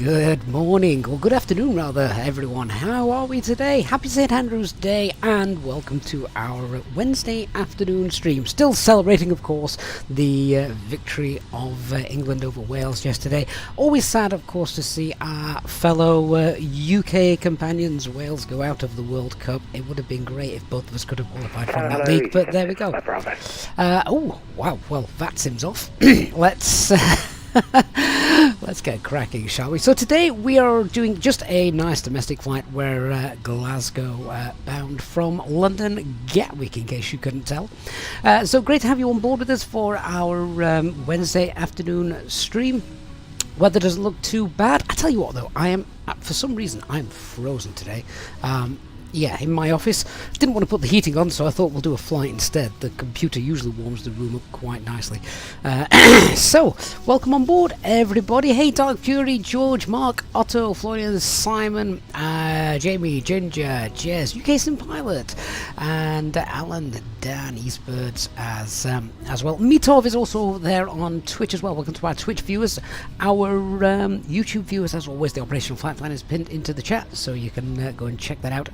Good morning, or good afternoon rather, everyone. How are we today? Happy St. Andrew's Day and welcome to our Wednesday afternoon stream. Still celebrating, of course, the victory of England over Wales yesterday. Always sad, of course, to see our fellow UK companions, Wales, go out of the World Cup. It would have been great if both of us could have qualified from that league, but there we go. Oh, wow, well, VATSIM's off. Let's get cracking, shall we? So today we are doing just a nice domestic flight. We're Glasgow bound from London Gatwick, in case you couldn't tell. So great to have you on board with us for our Wednesday afternoon stream. Weather doesn't look too bad. I tell you what though, I am, for some reason, I'm frozen today. Yeah, in my office. Didn't want to put the heating on, so I thought we'll do a flight instead. The computer usually warms the room up quite nicely. So, welcome on board, everybody. Hey, Dark Fury, George, Mark, Otto, Florian, Simon, Jamie, Ginger, Jez, UK Sim Pilot, and Alan, Dan, Eastbirds as well. Mitov is also there on Twitch as well. Welcome to our Twitch viewers. Our YouTube viewers, as always, the Operational Flight Plan is pinned into the chat, so you can go and check that out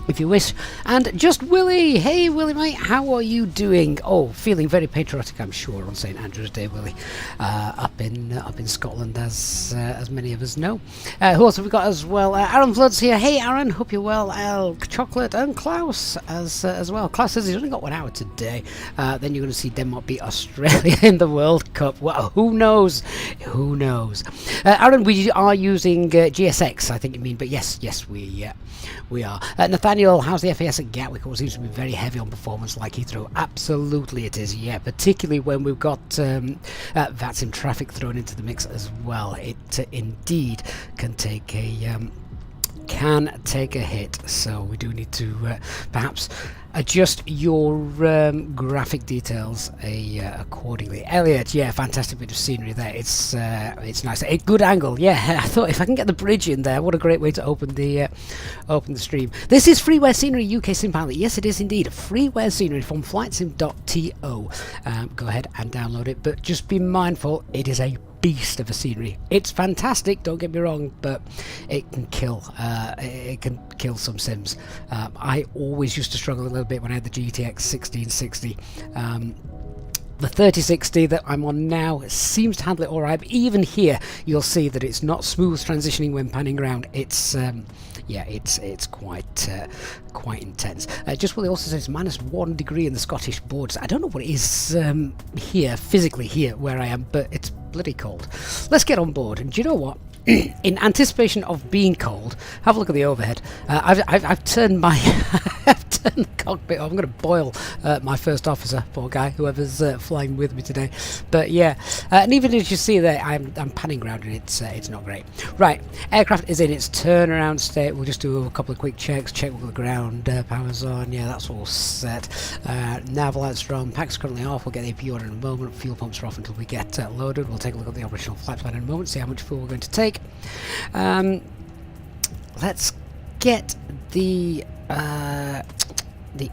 if you wish. And just Willie, hey Willie mate, how are you doing? Oh, feeling very patriotic, I'm sure, on St. Andrew's Day, Willie, up in Scotland, as many of us know. Who else have we got as well? Aaron Flood's here. Hey Aaron, hope you're well. Chocolate and Klaus as well. Klaus says he's only got 1 hour today. Then you're going to see Denmark beat Australia in the World Cup. Well, who knows? Who knows? Aaron, we are using GSX, I think you mean, but yes, we are. Nathaniel, how's the FAS at Gatwick? It seems to be very heavy on performance like Heathrow. Absolutely it is, yeah. Particularly when we've got VATSIM traffic thrown into the mix as well. It indeed can take a hit. So we do need to perhaps adjust your graphic details accordingly. Elliot, yeah, fantastic bit of scenery there. It's nice. A good angle, yeah. I thought if I can get the bridge in there, what a great way to open the stream. This is freeware scenery, UK Sim Pilot. Yes, it is indeed freeware scenery from flightsim.to. Go ahead and download it, but just be mindful, it is a beast of a scenery. It's fantastic, don't get me wrong, but it can kill. It can kill some sims. I always used to struggle a little bit when I had the GTX 1660. The 3060 that I'm on now seems to handle it alright, but even here you'll see that it's not smooth transitioning when panning around. It's yeah, it's quite intense. Just what they also say, it's -1 degree in the Scottish borders. I don't know what it is here, physically here where I am, but it's bloody cold. Let's get on board, and do you know what? In anticipation of being cold, have a look at the overhead. I've turned my I've turned the cockpit off. I'm going to boil my first officer, poor guy, whoever's flying with me today. But yeah, and even as you see there, I'm panning around and it's not great. Right, aircraft is in its turnaround state. We'll just do a couple of quick checks. Check with the ground power's on. Yeah, that's all set. Nav lights are on. Pack's currently off. We'll get the AP order in a moment. Fuel pumps are off until we get loaded. We'll take a look at the operational flight plan in a moment. See how much fuel we're going to take. Let's get the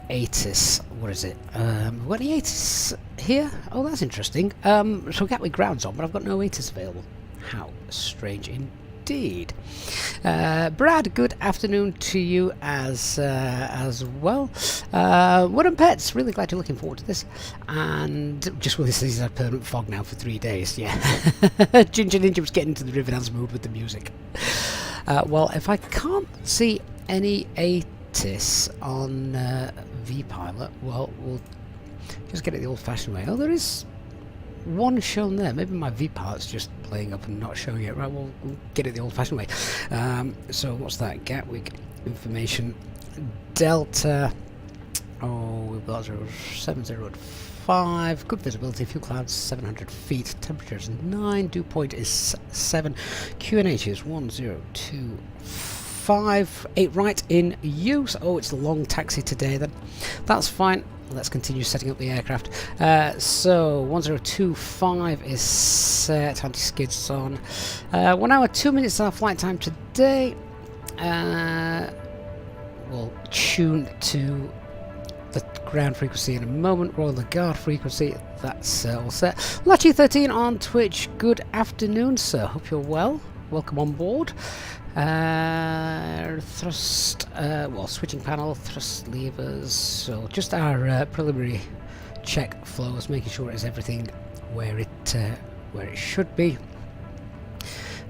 ATIS. What is it? We've got the ATIS here. Oh, that's interesting. So Gatwick ground's on, but I've got no ATIS available. How strange indeed. Brad, good afternoon to you as well. Wooden Pets, really glad you're looking forward to this. And just with this, is a permanent fog now for 3 days. Yeah, Ginger Ninja was getting into the Riverdance mood with the music. Well, if I can't see any ATIS on VPilot, well, we'll just get it the old-fashioned way. Oh, there is one shown there. Maybe my VPilot's just playing up and not showing it. Right, we'll get it the old-fashioned way. So what's that? Gatwick information. Delta. Oh, we've got 7005. Good visibility. Fuel clouds 700 feet. Temperature is 9. Dew point is 7. QNH is 1025. 8 right in use. Oh, it's a long taxi today then. That's fine. Let's continue setting up the aircraft. So 1025 is set. Anti-skids on. 1 hour 2 minutes our flight time today. We'll tune to the ground frequency in a moment. Royal Guard frequency. That's all set. Lachi13 on Twitch. Good afternoon, sir. Hope you're well. welcome on board. Thrust, well, switching panel, thrust levers, so just our preliminary check flows, making sure it's everything where it should be.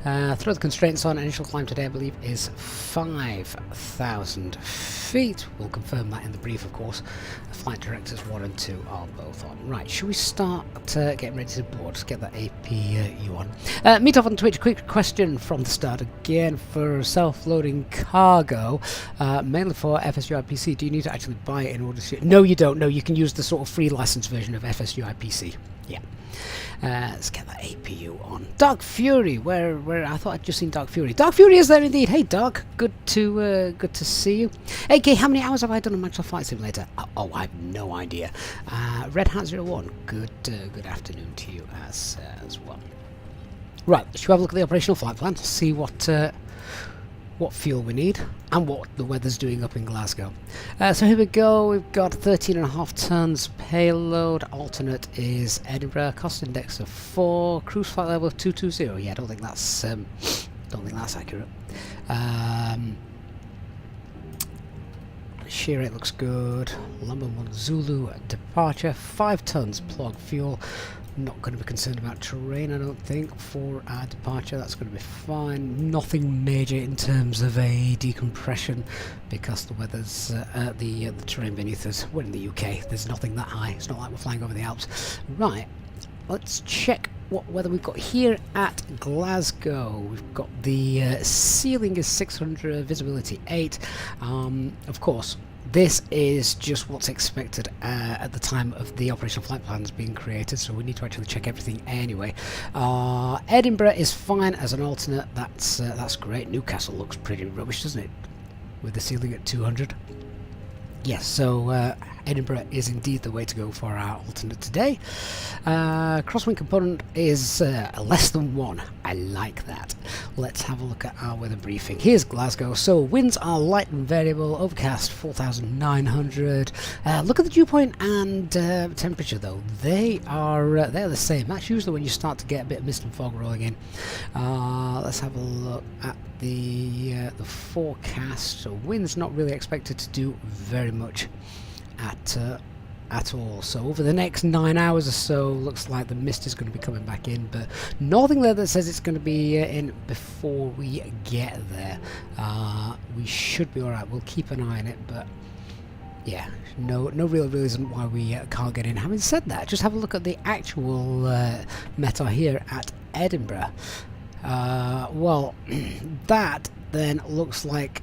Throw the constraints on. Initial climb today, I believe, is 5,000 feet. We'll confirm that in the brief, of course. Flight directors 1 and 2 are both on. Right, should we start getting ready to board? Let's get that APU on. Meet off on Twitch. Quick question from the start again for self-loading cargo, mainly for FSUIPC. Do you need to actually buy it in order to? No, you don't. No, you can use the sort of free license version of FSUIPC. Yeah. Let's get that APU on. Dark Fury, where I thought I'd just seen Dark Fury. Dark Fury is there indeed. Hey Dark, good to see you. AK, how many hours have I done on Microsoft Flight Simulator? Oh, I have no idea. Red Hat 01, good afternoon to you as well. Right, should we have a look at the operational flight plan to see what fuel we need and what the weather's doing up in Glasgow. So here we go. We've got 13.5 tons payload. Alternate is Edinburgh. Cost index of 4. Cruise flight level of 220. Yeah, I don't think that's accurate. Shear rate looks good. Lambda 1 Zulu departure. 5 tons plug fuel. Not going to be concerned about terrain, I don't think, for our departure. That's going to be fine. Nothing major in terms of a decompression because the weather's the terrain beneath us. We're in the UK. There's nothing that high. It's not like we're flying over the Alps. Right. Let's check what weather we've got here at Glasgow. We've got the ceiling is 600, visibility 8. Of course, this is just what's expected at the time of the operational flight plans being created, so we need to actually check everything anyway. Edinburgh is fine as an alternate. That's great. Newcastle looks pretty rubbish, doesn't it? With the ceiling at 200. Yes, so Edinburgh is indeed the way to go for our alternate today. Crosswind component is less than 1. I like that. Let's have a look at our weather briefing. Here's Glasgow. So winds are light and variable, overcast 4,900. Look at the dew point and temperature though. They're the same. That's usually when you start to get a bit of mist and fog rolling in. Let's have a look at the forecast. So winds not really expected to do very much at all. So over the next 9 hours or so, looks like the mist is going to be coming back in, but nothing there that says it's going to be in before we get there. We should be alright. We'll keep an eye on it, but yeah, no real reason why we can't get in. Having said that, just have a look at the actual METAR here at Edinburgh. Well, that then looks like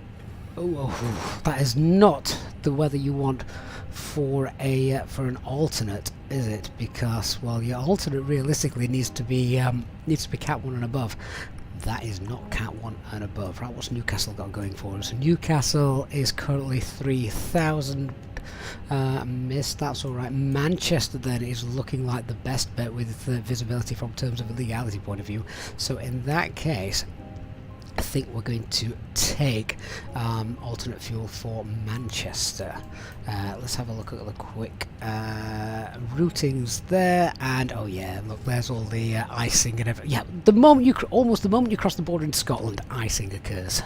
that is not the weather you want for an alternate, is it? Because, well, your alternate realistically needs to be Cat 1 and above. That is not Cat 1 and above. Right, what's Newcastle got going for us? Newcastle is currently 3,000 mist. That's all right. Manchester then is looking like the best bet with visibility from terms of a legality point of view. So in that case, I think we're going to take alternate fuel for Manchester. Let's have a look at the quick routings there, and oh yeah, look, there's all the icing and everything. Yeah, almost the moment you cross the border into Scotland, icing occurs.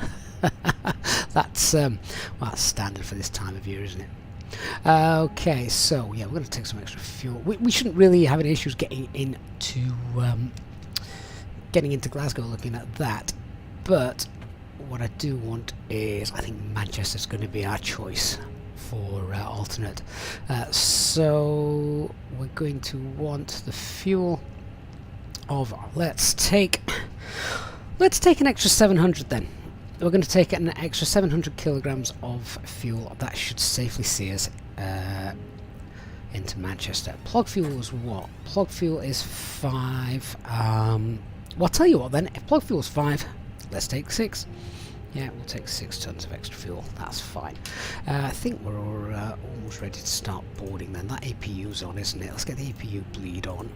That's that's standard for this time of year, isn't it? Okay, so yeah, we're going to take some extra fuel. We shouldn't really have any issues getting into Glasgow looking at that. But what I do want is, I think Manchester's going to be our choice for alternate. So we're going to want the fuel of, let's take an extra 700 then. We're going to take an extra 700 kilograms of fuel. That should safely see us into Manchester. Plug fuel is what? Plug fuel is 5. Well, I'll tell you what then, if plug fuel is 5, let's take 6. Yeah, we'll take 6 tons of extra fuel. That's fine. I think we're almost ready to start boarding then. That APU's on, isn't it? Let's get the APU bleed on.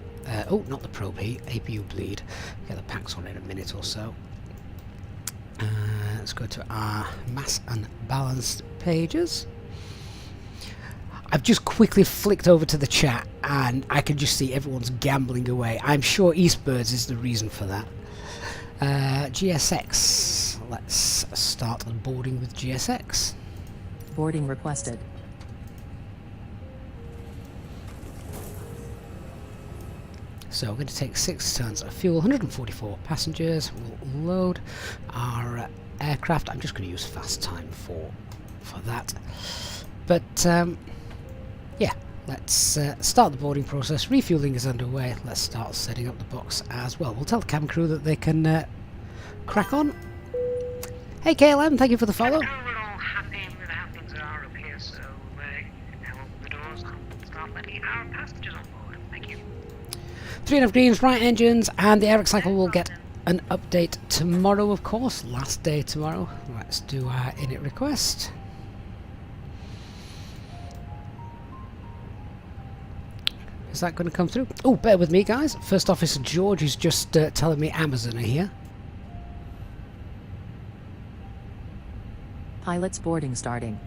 Oh, not the probe heat. APU bleed. Get the packs on in a minute or so. Let's go to our mass and balanced pages. I've just quickly flicked over to the chat and I can just see everyone's gambling away. I'm sure Eastbirds is the reason for that. GSX. Let's start boarding with GSX. Boarding requested. So we're going to take 6 tons of fuel, 144 passengers. We'll load our aircraft. I'm just going to use fast time for that. But yeah, let's start the boarding process. Refueling is underway. Let's start setting up the box as well. We'll tell the cabin crew that they can crack on. Hey KLM, thank you for the follow. We're all happy with how things are up here, so now open the doors and start letting our passengers on board. Thank you. 3.5 greens, right engines, and the air cycle will get an update tomorrow, of course. Last day tomorrow. Let's do our init request. Is that going to come through? Oh, bear with me, guys. First Officer George is just telling me Amazon are here. Pilots boarding starting.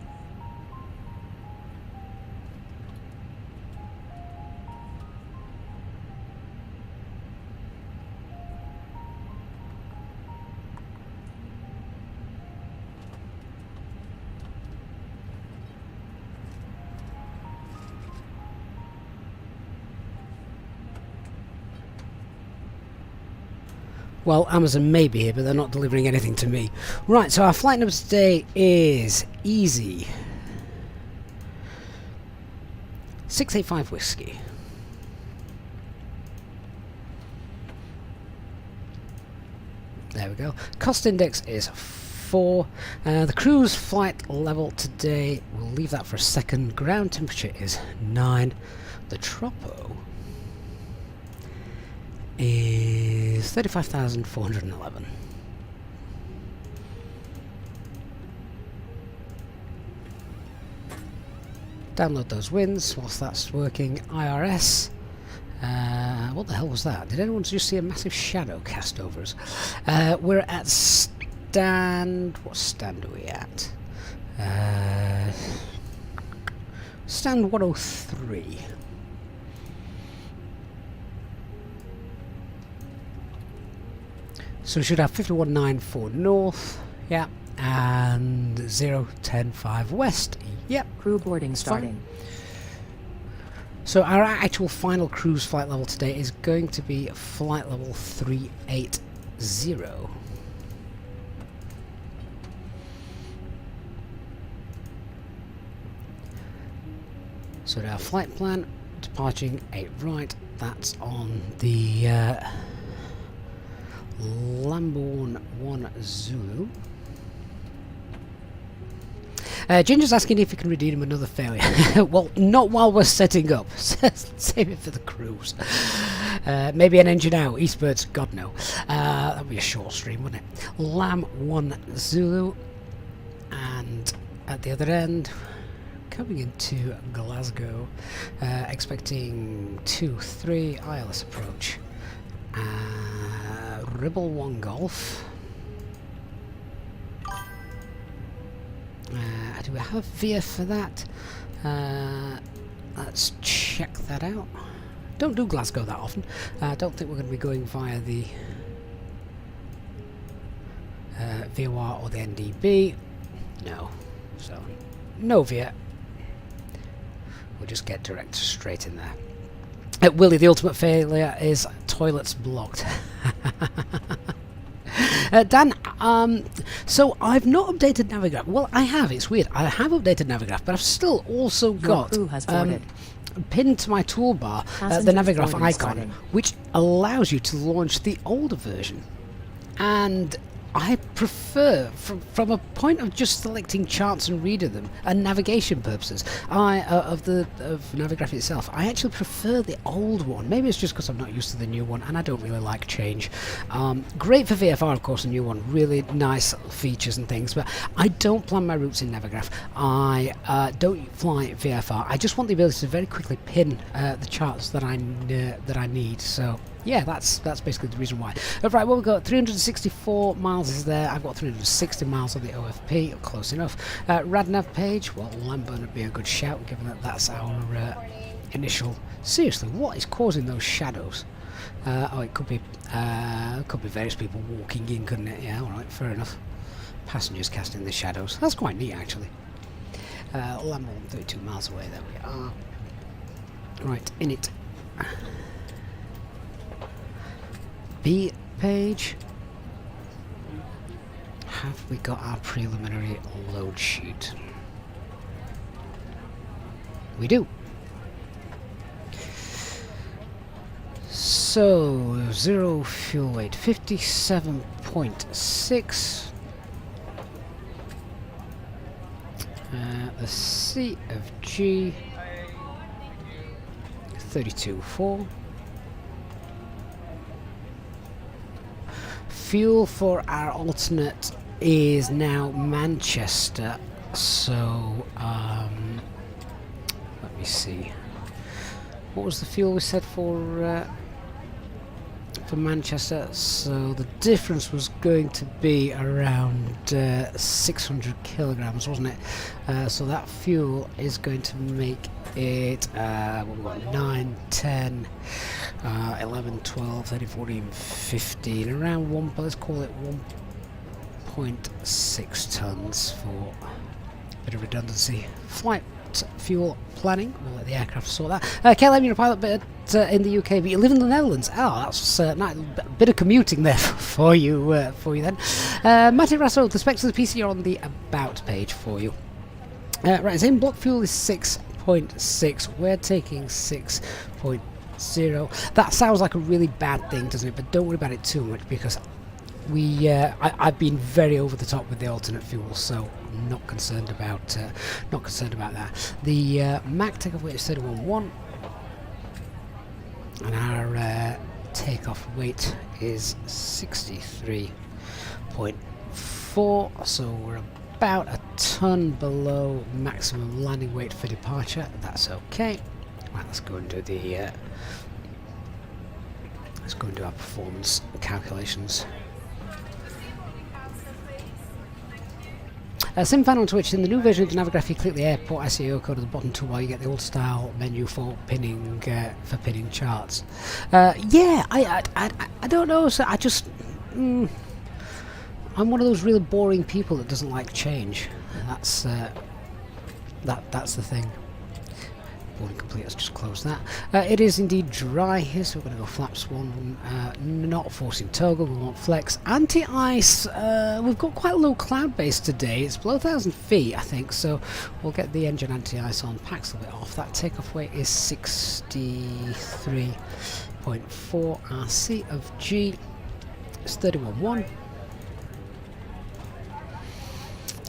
Well, Amazon may be here, but they're not delivering anything to me. Right, so our flight number today is Easy 685 Whiskey. There we go. Cost index is 4. The cruise flight level today, we'll leave that for a second. Ground temperature is 9. The tropo is 35,411. Download those winds whilst that's working. IRS. What the hell was that? Did anyone just see a massive shadow cast over us? We're at stand... What stand are we at? Stand 103. So we should have 5194 north, yeah, and 0105 west, yep. Crew boarding starting. So our actual final cruise flight level today is going to be flight level 380. So our flight plan, departing 8 right, that's on the Lambourne 1 Zulu. Ginger's asking if you can redeem another failure. Well, not while we're setting up. Save it for the cruise. Maybe an engine out. Eastbird's God no. That'd be a short stream, wouldn't it? Lam 1 Zulu. And at the other end, coming into Glasgow, expecting 2-3 ILS approach. Ribble 1 Golf. Do we have a VIA for that? Let's check that out. Don't do Glasgow that often. I don't think we're going to be going via the VOR or the NDB. No. So, no VIA. We'll just get direct straight in there. Willie, the ultimate failure is toilets blocked. Dan, so I've not updated Navigraph. Well, I have. It's weird. I have updated Navigraph, but I've still also got pinned to my toolbar the Navigraph icon, which allows you to launch the older version. And I prefer, from a point of just selecting charts and reader them and navigation purposes, of Navigraph itself, I actually prefer the old one. Maybe it's just because I'm not used to the new one and I don't really like change. Great for VFR, of course, the new one, really nice features and things, but I don't plan my routes in Navigraph. I don't fly VFR. I just want the ability to very quickly pin the charts that I need. So yeah, that's basically the reason why. Right, well, we've got 364 miles is there. I've got 360 miles on the OFP, close enough. Radnav page, well, Lambourne would be a good shout, given that that's our initial... Seriously, what is causing those shadows? Oh, it could be various people walking in, couldn't it? Yeah, all right, fair enough. Passengers casting the shadows. That's quite neat, actually. Land more than 32 miles away. There we are. Right, in it. B page. Have we got our preliminary load sheet? We do. So, 0 fuel weight, 57.6. The C of G, 32.4. Fuel for our alternate is now Manchester, so let me see. What was the fuel we said for Manchester? So the difference was going to be around 600 kilograms, wasn't it? So that fuel is going to make it what we got, 9, 10, 11, 12, 13, 14, 15, around one, let's call it 1.6 tons for a bit of redundancy. Flight fuel planning, we'll let the aircraft sort that. KLM, you're a pilot bit in the UK, but you live in the Netherlands. Oh, that's a bit of commuting there for you then. Matty Rasso, the specs of the PC are on the About page for you. Right, same block fuel is 6.6. We're taking 6.0. That sounds like a really bad thing, doesn't it? But don't worry about it too much, because I've been very over the top with the alternate fuel, so I'm not concerned about that. The Mac takeoff weight is 31.1, and our takeoff weight is 63.4. So we're about a ton below maximum landing weight for departure. That's okay. Right, let's go and do the our performance calculations. SimFan on Twitch. In the new version of the Navigraph, you click the airport SEO code at the bottom toolbar, you get the old style menu for pinning charts. Yeah, I don't know. So I just I'm one of those really boring people that doesn't like change. That's the thing. Boarding complete. Let's just close that. It is indeed dry here, so we're going to go flaps 1. Not forcing toggle. We want flex. Anti-ice. We've got quite a low cloud base today. It's below 1,000 feet, I think. So we'll get the engine anti-ice on. Packs a bit off. That takeoff weight is 63.4. Our C of G is 31.1.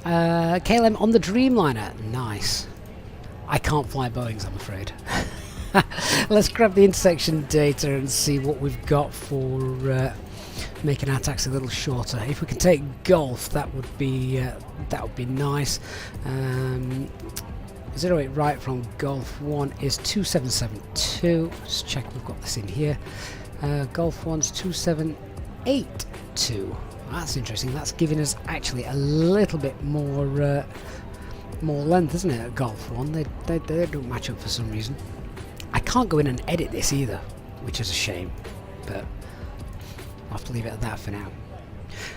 KLM on the Dreamliner. Nice. I can't fly Boeings, I'm afraid. Let's grab the intersection data and see what we've got for making our taxi a little shorter. If we can take Golf, that would be nice. 08 right from Golf 1 is 2772. Let's check we've got this in here. Golf 1's 2782. That's interesting. That's giving us actually a little bit more length, isn't it? At Golf 1, they don't match up for some reason. I can't go in and edit this either, which is a shame, but I'll have to leave it at that for now.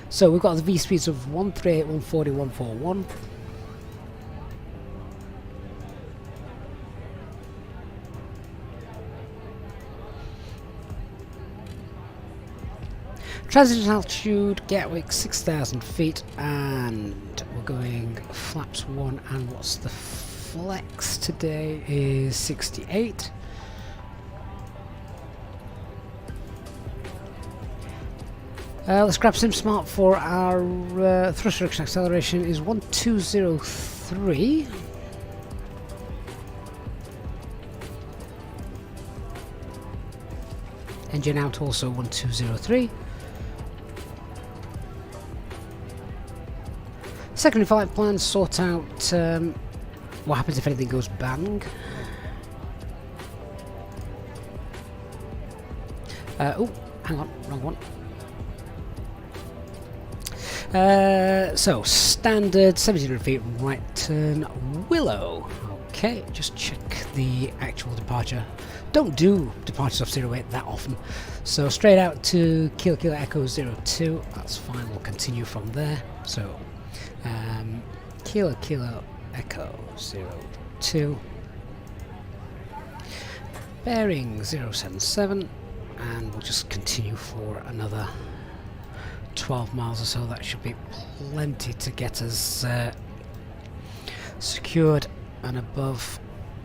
So we've got the V speeds of 138, 140, 141. Transition altitude, Gatwick 6,000 feet, and we're going flaps 1, and what's the flex today is 68. Let's grab SimSmart for our thrust reduction acceleration is 1203. Engine out also 1203. Secondary flight plans, sort out what happens if anything goes bang. Oh, hang on, wrong one. So, standard 1700 feet, right turn, Willow. Okay, just check the actual departure. Don't do departures off 08 that often. So, straight out to Kilo Kilo Echo 02. That's fine, we'll continue from there. So, Kilo Kilo Echo 02. Bearing 077. And we'll just continue for another 12 miles or so. That should be plenty to get us secured and above.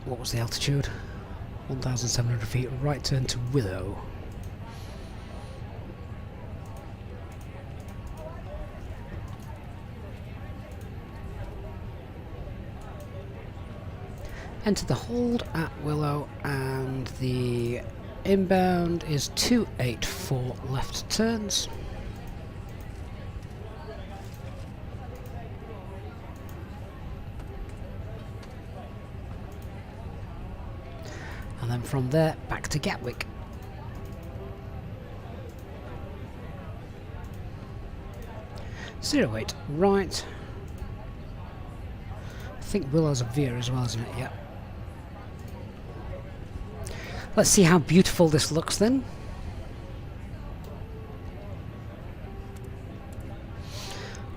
What was the altitude? 1,700 feet. Right turn to Willow. Enter the hold at Willow, and the inbound is 284 left turns. And then from there back to Gatwick. Zero 08 right. I think Willow's a veer as well, isn't it? Yeah. Let's see how beautiful this looks then.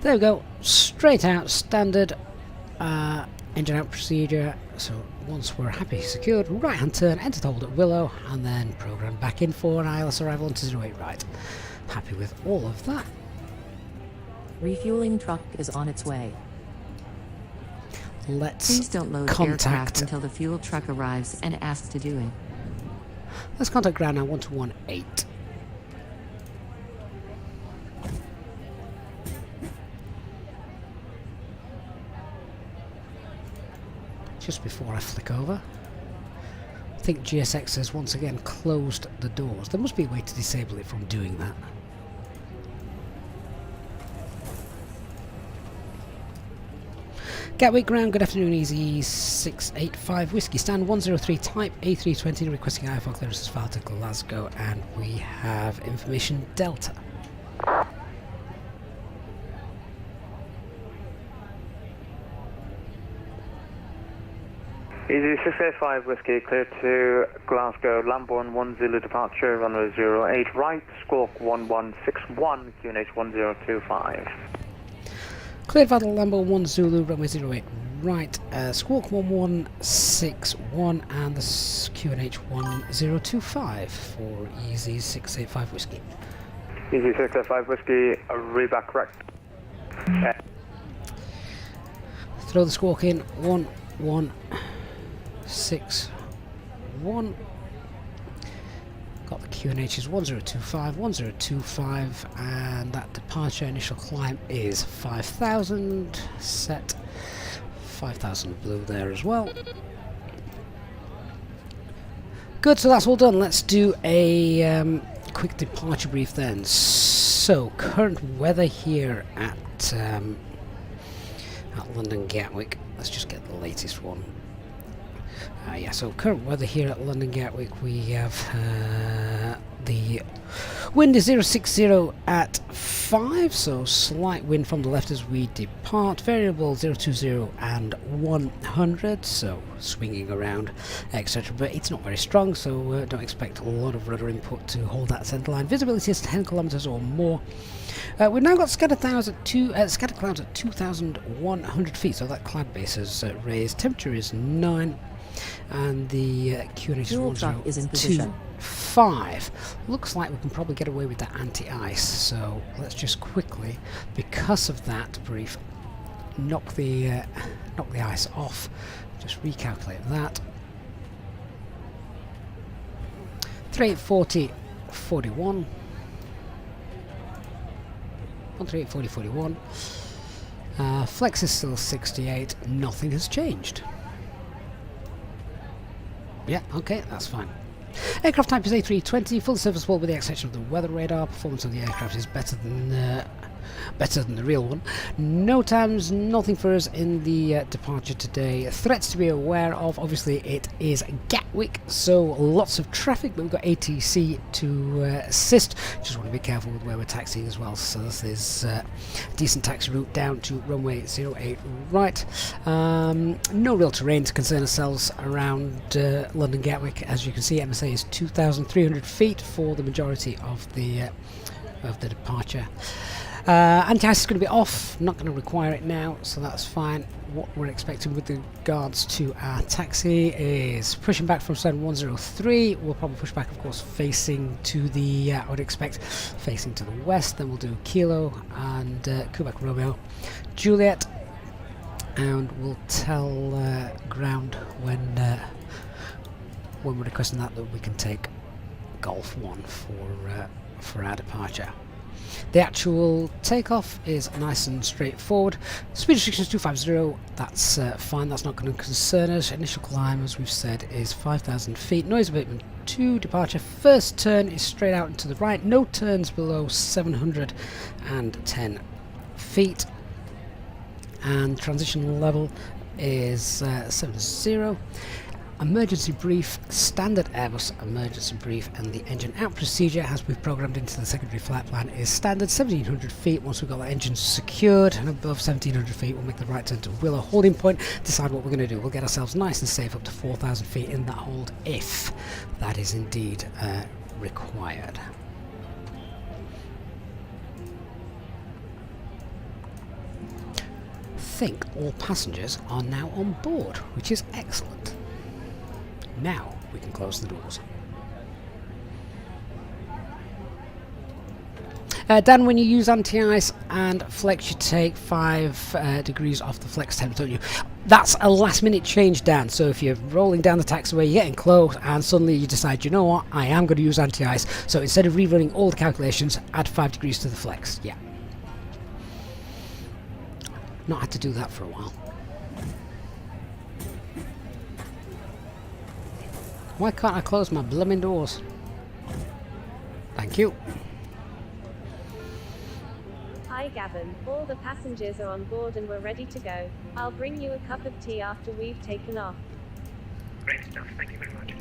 There we go, straight out, standard engine out procedure. So once we're happy secured, right hand turn, enter to hold at Willow, and then program back in for an ILS arrival into 08 right. Happy with all of that. Refueling truck is on its way. Let's Please don't load aircraft contact. until the fuel truck arrives and asks to do it. Let's contact ground now 1218. Just before I flick over, I think GSX has once again closed the doors. There must be a way to disable it from doing that. Gatwick ground, good afternoon, Easy 685 Whiskey Stand 103 Type A320 requesting IFR clearances filed to Glasgow, and we have information Delta. Easy 685 Whiskey, clear to Glasgow, Lambourne 1 Zulu departure, runway 08 right, squawk 1161, QNH 1025. Cleared Vadal Lambo 1 Zulu, runway 08 right, squawk 1161, and the QNH 1025 for Easy 685 Whiskey. Easy 685 Whiskey, reback correct. Throw the squawk in 1161. Got the QNHs 1025, 1025, and that departure initial climb is 5,000. Set 5,000 blue there as well. Good, so that's all done. Let's do a quick departure brief then. So, current weather here at London Gatwick. Let's just get the latest one. Yeah, so current weather here at London Gatwick, we have the wind is 060 at 5, so slight wind from the left as we depart, variable 020 and 100, so swinging around, etc. But it's not very strong, so don't expect a lot of rudder input to hold that centre line. Visibility is 10 kilometres or more. We've now got scattered clouds at 2,100 feet, so that cloud base has raised. Temperature is 9. And the QNH is 102.5. Looks like we can probably get away with that anti-ice, so let's just quickly, because of that brief, knock the ice off. Just recalculate that. 3840 41. 13840 41. Flex is still 68. Nothing has changed. Yeah, okay, that's fine. Aircraft type is A320, fully serviceable with the exception of the weather radar. Performance of the aircraft is better than better than the real one. No times, nothing for us in the departure today. Threats to be aware of, obviously it is Gatwick, so lots of traffic, but we've got ATC to assist. Just want to be careful with where we're taxiing as well, so this is a decent taxi route down to runway 08 right. No real terrain to concern ourselves around London Gatwick. As you can see, MSA is 2,300 feet for the majority of the departure. Anti-ice is going to be off, not going to require it now, so that's fine. What we're expecting with regards to our taxi is pushing back from 7103. We'll probably push back, of course, facing to the, I would expect, facing to the west. Then we'll do Kilo and Quebec Romeo Juliet, and we'll tell ground when we're requesting that we can take Golf 1 for our departure. The actual takeoff is nice and straightforward. Speed restrictions 250, that's fine, that's not going to concern us. Initial climb, as we've said, is 5,000 feet. Noise abatement 2, departure. First turn is straight out and to the right, no turns below 710 feet. And transition level is 70. Emergency brief, standard Airbus emergency brief, and the engine out procedure as we've programmed into the secondary flight plan is standard 1,700 feet. Once we've got the engine secured and above 1,700 feet, we'll make the right turn to Willow holding point, decide what we're going to do. We'll get ourselves nice and safe up to 4,000 feet in that hold if that is indeed required. I think all passengers are now on board, which is excellent. Now we can close the doors. Dan, when you use anti-ice and flex, you take 5 degrees off the flex temp, don't you? That's a last minute change, Dan. So if you're rolling down the taxiway, you're getting close, and suddenly you decide, you know what, I am going to use anti-ice. So instead of rerunning all the calculations, add 5 degrees to the flex. Yeah. Not had to do that for a while. Why can't I close my blooming doors? Thank you. Hi Gavin, all the passengers are on board and we're ready to go. I'll bring you a cup of tea after we've taken off. Great stuff, thank you very much.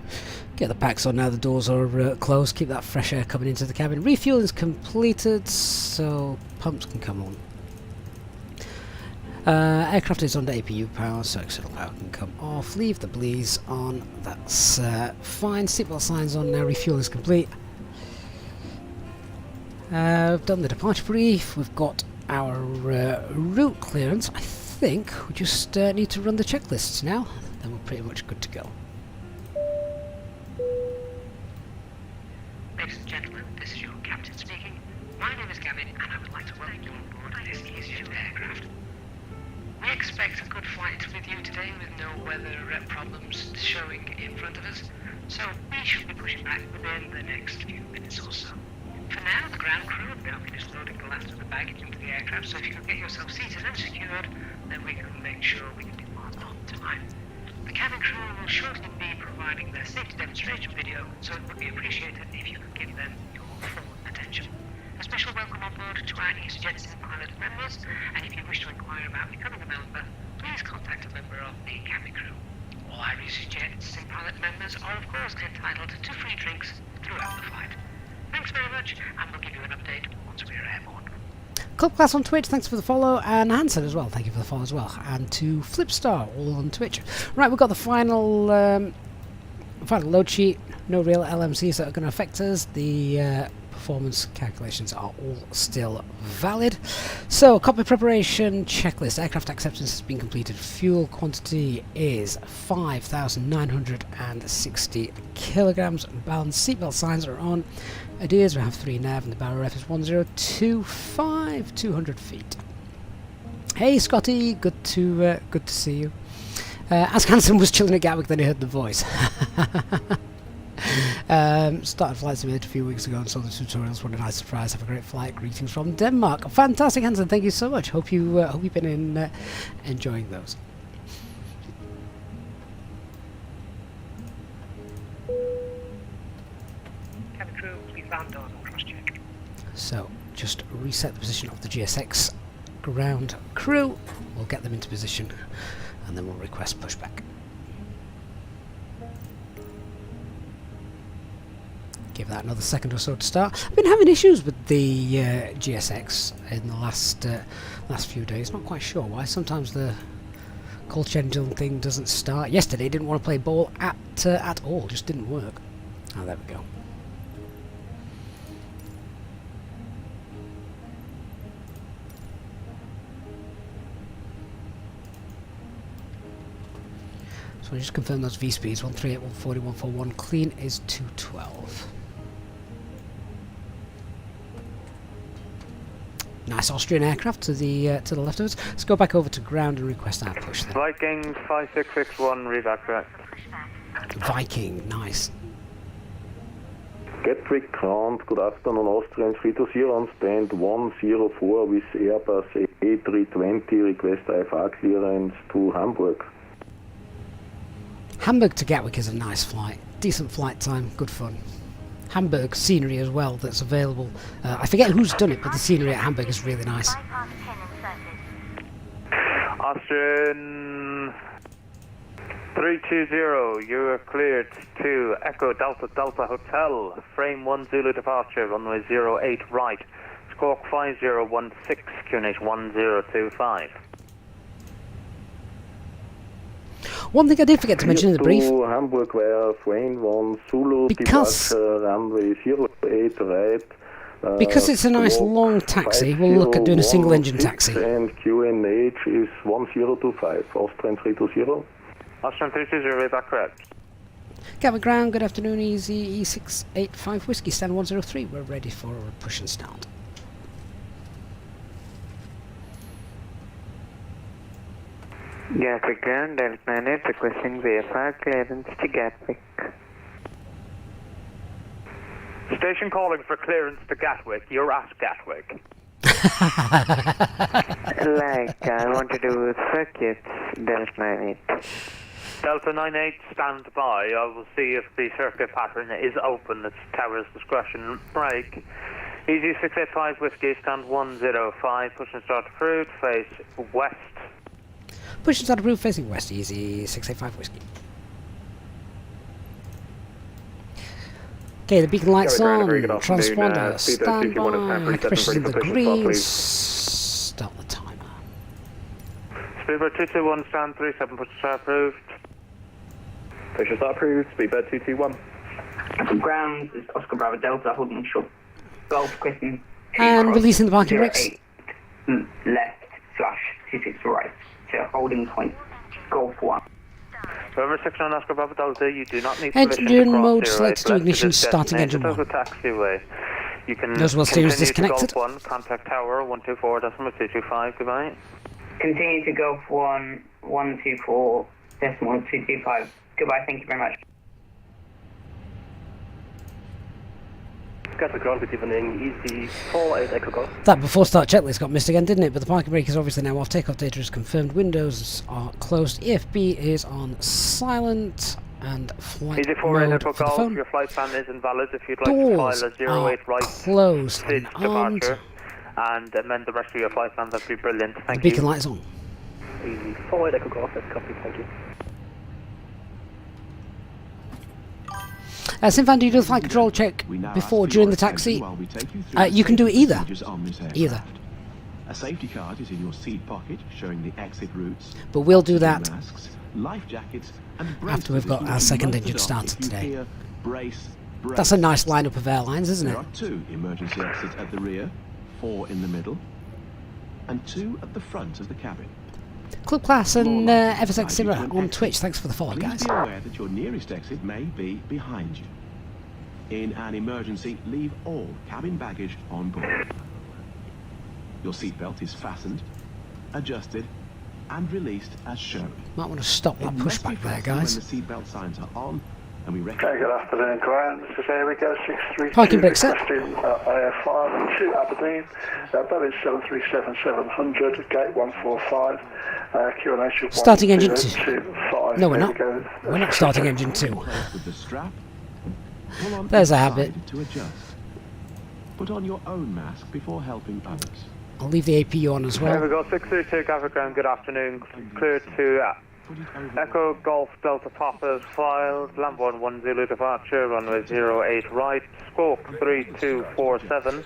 Get the packs on now, the doors are closed, keep that fresh air coming into the cabin. Refueling is completed, so pumps can come on. Aircraft is under APU power, so external power can come off. Leave the bleeds on, that's fine. Seatbelt signs on now, refuel is complete. We've done the departure brief, we've got our route clearance. I think we just need to run the checklists now, then we're pretty much good to go. Ladies and gentlemen, this is your captain speaking. My name is Gavin, and I would like to welcome you on board this Easyjet aircraft. We expect a good flight with you today with no weather problems showing in front of us, so we should be pushing back within the next few minutes or so. For now, the ground crew have now finished loading the last of the baggage into the aircraft, so if you can get yourself seated and secured, then we can make sure we can depart on time. The cabin crew will shortly be providing their safety demonstration video, so it would be appreciated if you could give them your full attention. A special welcome on board to our Easyjet pilot members, and if you wish to inquire about becoming a member, please contact a member of the cabin crew. All our Easyjet pilot members are of course entitled to free drinks throughout the flight. Thanks very much, and we'll give you an update once we're airborne. Club Class on Twitch, thanks for the follow, and Hanson as well, thank you for the follow as well, and to Flipstar, all on Twitch. Right, we've got the final load sheet, no real LMCs that are going to affect us. The performance calculations are all still valid. So, cockpit preparation checklist. Aircraft acceptance has been completed. Fuel quantity is 5,960 kilograms. Balanced seatbelt signs are on. Ideas, we have 3 nav and the barrel ref is 1025, 200 feet. Hey Scotty, good to see you. As Hanson was chilling at Gatwick, then he heard the voice. Started Flight Simulator a few weeks ago and saw the tutorials. What a nice surprise! Have a great flight. Greetings from Denmark. Fantastic, Hanson. Thank you so much. Hope you've been enjoying those. Cabin crew, please land doors and cross-check. So just reset the position of the GSX ground crew. We'll get them into position and then we'll request pushback. Give that another second or so to start. I've been having issues with the GSX in the last few days. Not quite sure why. Sometimes the cold engine thing doesn't start. Yesterday, didn't want to play ball at all. Just didn't work. Oh, there we go. So I just confirm those V speeds: 138, 140, 141. Clean is 212. Nice Austrian aircraft to the left of us. Let's go back over to ground and request our push then. Viking 5661, revac correct. Viking, nice. Gatwick ground, good afternoon, Austrian 320 on stand 104 with Airbus A320, request IFR clearance to Hamburg. Hamburg to Gatwick is a nice flight. Decent flight time, good fun. Hamburg scenery as well that's available. I forget who's done it, but the scenery at Hamburg is really nice. Austrian 320, you are cleared to Echo Delta Delta Hotel, frame 1 Zulu departure, runway 08 right, squawk 5016, QNH 1025. One thing I did forget to mention in the brief, Hamburg via frame 1 Zulu because departure, runway 08 right. Because it's a nice long taxi, we'll look at doing a single engine taxi. And QNH is 1025, Austrian 320. Austrian 320, back correct. Gatwick ground, good afternoon, Easy E685 Whiskey, stand 103. We're ready for a push and start. Gatwick ground, Delta 98, requesting VFR clearance to Gatwick. Station calling for clearance to Gatwick. You're at Gatwick. Like, I want to do circuits, Delta 98. Delta 98, stand by. I will see if the circuit pattern is open. It's tower's discretion. Break. Easy 685 Whiskey, stand 105. Push and start approved. Face west. Push and start approved, facing west. Easy 685 Whiskey. Okay, the beacon lights on. Transponder, stand by. Pressure's in the green. Start the timer. Speedbird 221, stand 37. Push and start approved. Push and start approved. Speedbird 221. Ground is Oscar Bravo Delta, holding short. Golf question. And releasing the parking brakes. Left slash 26 right. To holding point. Golf 1. November 69 Oscar Bravo Delta, you do not need engine permission to cross mode, 08 select to ignition, starting engine 1. Taxiway. You can Those wheel steering is continue to disconnected. Golf 1, contact tower 124.225, goodbye. Continue to Golf 1, 124.225. Goodbye, thank you very much. Gatwick ground, good evening. Easy 48 Echo Golf. That before start checklist got missed again, didn't it? But the parking brake is obviously now off. Takeoff data is confirmed. Windows are closed. EFB is on silent. And flight Easy 4 mode Echo for the Golf, phone. your flight plan is invalid. If you'd like Doors to file a 08 right closed and SID armed. departure and amend the rest of your flight plan, that'd be brilliant. The Thank beacon you. light is on. Easy 48 Echo Golf, that's copy, thank you. Sinfan, do you do the flight control check before, during the taxi? You can do either. Either. A safety card is in your seat pocket, showing the exit routes. But we'll do that masks, life jackets, and after we've got our second engine started today. That's a nice lineup of airlines, isn't There it? are 2 emergency exits at the rear, 4 in the middle, and 2 at the front of the cabin. Club Class and FSX Simmer on Twitch. Thanks for the follow, guys. Please be aware that your nearest exit may be behind you. In an emergency, leave all cabin baggage on board. Your seatbelt is fastened, adjusted, and released as shown. Might want to stop that It must be pushback there, fastened guys. when the seatbelt signs are on, and we Okay, recommend. good afternoon, ground. This is Erica 632. Parking brake set. Requesting AF5 to Aberdeen. Boeing 737-700, gate 145. QNH Starting engine 2. 125. No, we're There not. we go. We're not starting engine 2. With the strap, pull on There's a each habit. side to adjust. Put on your own mask before helping others. I'll leave the APU on as There we well. go, 632 Gatwick ground, good afternoon. Clear to Put it over Echo Golf Delta Papa is filed, land 110 departure, runway 08 right, squawk 3247,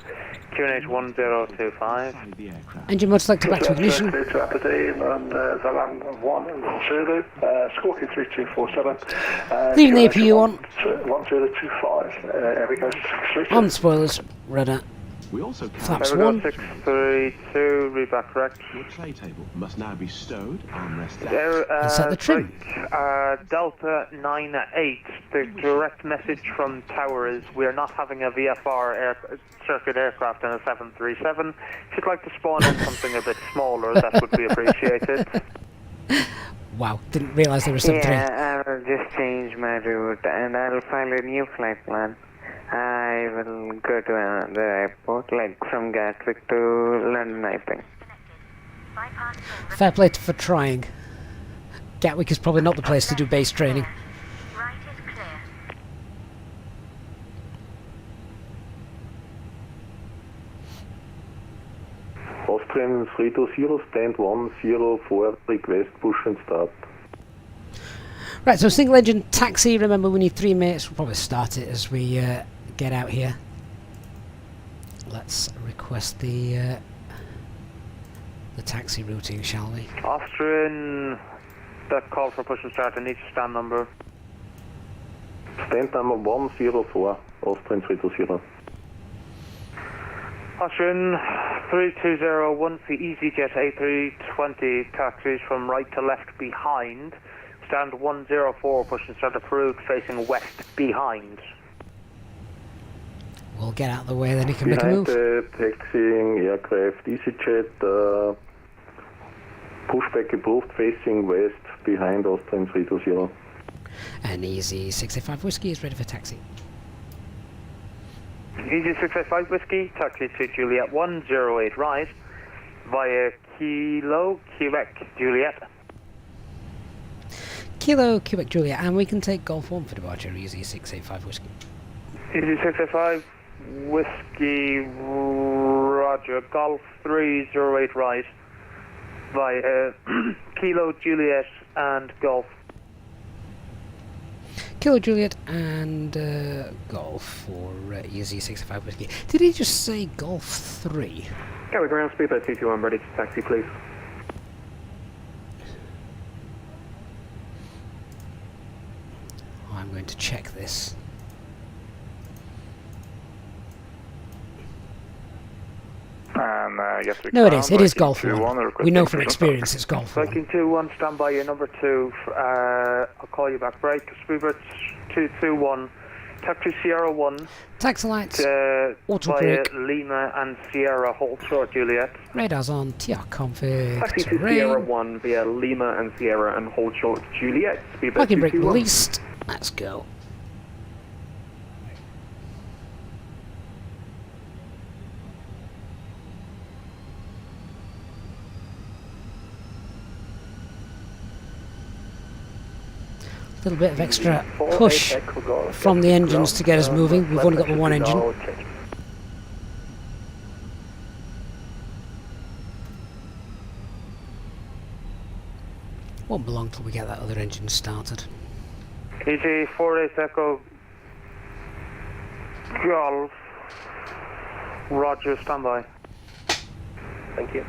QNH 1025. inside the aircraft. Engine mode selected back to ignition. To Aberdeen and the land 1 Zulu, squawking 3247. Leaving the APU on. 1025. Here we go, 632. On spoilers, radar. We also Flaps carry There we one. go, 632, read back correct. your tray table must now be stowed, armrest down. There, And set the trim. Delta 98, the direct message from tower is we are not having a VFR circuit aircraft in a 737. If you'd like to spawn in something a bit smaller, that would be appreciated. Wow, didn't realise there was 7-3. Yeah, I will just change my route and I'll find a new flight plan. I will go to another airport, like from Gatwick to London, I think. Fair play for trying. Gatwick is probably not the place to do base training. Right is clear. Austrian 320, stand 104, request push and start. Right, so single engine taxi. Remember, we need 3 minutes. We'll probably start it as we get out here. Let's request the taxi routing, shall we? Austrian, that call for push and start, I need your stand number. Stand number 104, Austrian 320. Austrian 3201, the Easyjet A320 taxis from right to left behind. Stand 104, push and start approved, facing west behind. We'll get out of the way, then he can make a Behind move. the taxiing aircraft Easyjet, pushback approved, facing west behind Austrian 320. And Easy 685 Whiskey is ready for taxi. Easy 685 Whiskey, taxi to Juliet 108 right, via Kilo, Quebec, Juliet. Kilo, Quebec, Juliet, and we can take Golf 1 for departure, Easy 685 Whiskey. Easy 685 Whiskey, Roger, Golf 308 right, via Kilo, Juliet, and Golf. Kilo, Juliet, and Golf for Easy 685 Whiskey. Did he just say Golf 3? Gatwick ground, speedbird 221, ready to taxi, please. I'm going to check this. Yes, No, it is. It is Golf 1. We know from experience it's Golf 1. Viking 2-1, stand by your number 2. I'll call you back. Break. Speedbird 221. Taxi Sierra 1. Taxi lights, auto via brake, Lima and Sierra, hold short, Juliet. radars on, TR config, Taxi to terrain, Sierra 1 via Lima and Sierra and hold short Juliet, speedbird parking brake 221. released. Let's go. A little bit of extra push from the engines to get us moving. We've only got the one engine. Won't be long till we get that other engine started. EG 48 Echo Golf. Roger, stand by. Thank you.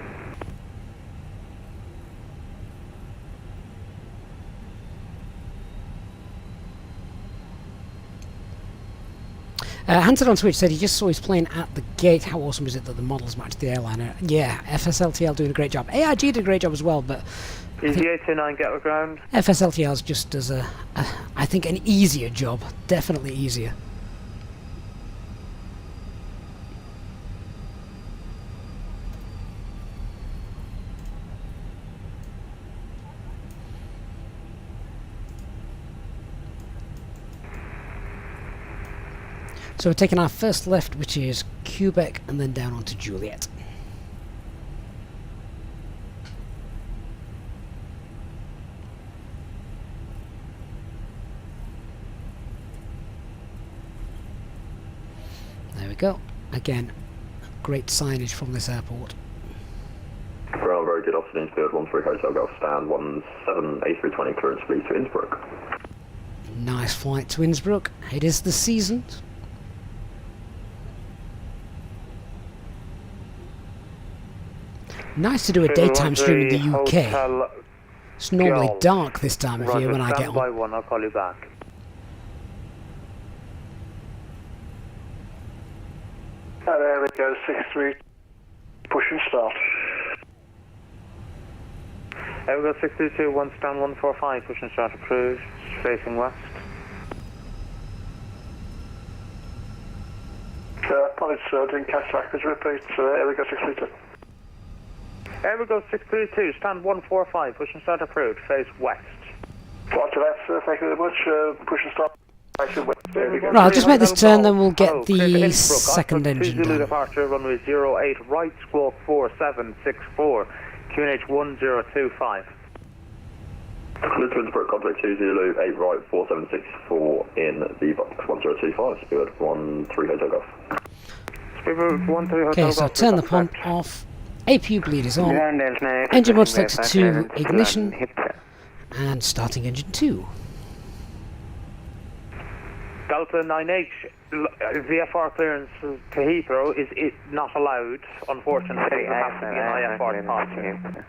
Hanson on Switch said he just saw his plane at the gate. How awesome is it that the models match the airliner? Yeah, FSLTL doing a great job. AIG did a great job as well, but EG 829, Gatwick ground. FSLTL just does I think, an easier job. Definitely easier. So we're taking our first left, which is Quebec, and then down onto Juliet. There we go. Again, great signage from this airport. Well, very good afternoon, Spirit 13 Hotel Golf, stand 17 A320, clearance free to Innsbruck. Nice flight to Innsbruck. It is the season. Nice to do a daytime stream in the UK. It's normally dark this time of year when I get on. By one, I'll call you back. There we go, 6-3, push and start. There we go, 622, 1 stand 145, push and start approved, facing west. Pilots didn't catch that, could you repeat? There we go, 632. There we go, 632, stand 145, push and start approved, face west. Roger that, sir, thank you very much, push and start. Right, I'll just make this turn, then we'll get the second engine done. Departure, runway 08, right, squawk 4764, QNH 1025. Clear to Innsbruck, contact 208 right, 4764 in the box 1025, Spirit 13 Hotel Golf. Spirit 13 Hotel Golf. Okay, so turn the pump off, APU bleed is on, engine mode selected to ignition, and starting engine 2. Delta 9H, VFR clearance to Heathrow is not allowed, unfortunately. It has to be an IFR departure.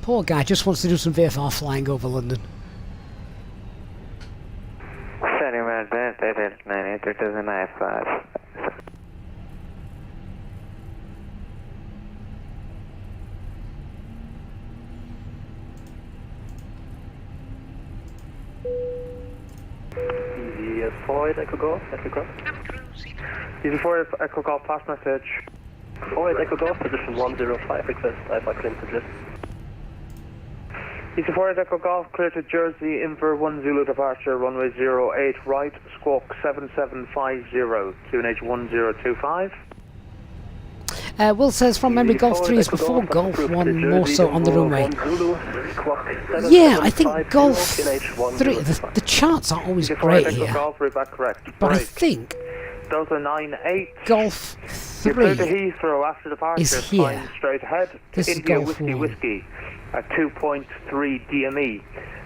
Poor guy just wants to do some VFR flying over London. Sorry about that, Delta 9H, it is an IFR. Easy 4 Echo Golf, Echo Golf. Easy 4 Echo Golf, pass message. 4 Echo Golf, position 105, request IFR clearance to Jersey. Easy 4 Echo Golf, clear to Jersey, Inver 10 Zulu departure, runway 08, right, squawk 7750, QNH 1025. Will says from memory Golf 3 is before Golf 1, more so on the runway. Yeah, I think Golf 3, the charts aren't always great here, but I think Delta 98, Golf you're clear to 3 Heathrow after departure, is here. straight ahead This to is India Golf 1. Whiskey at 2.3 DME.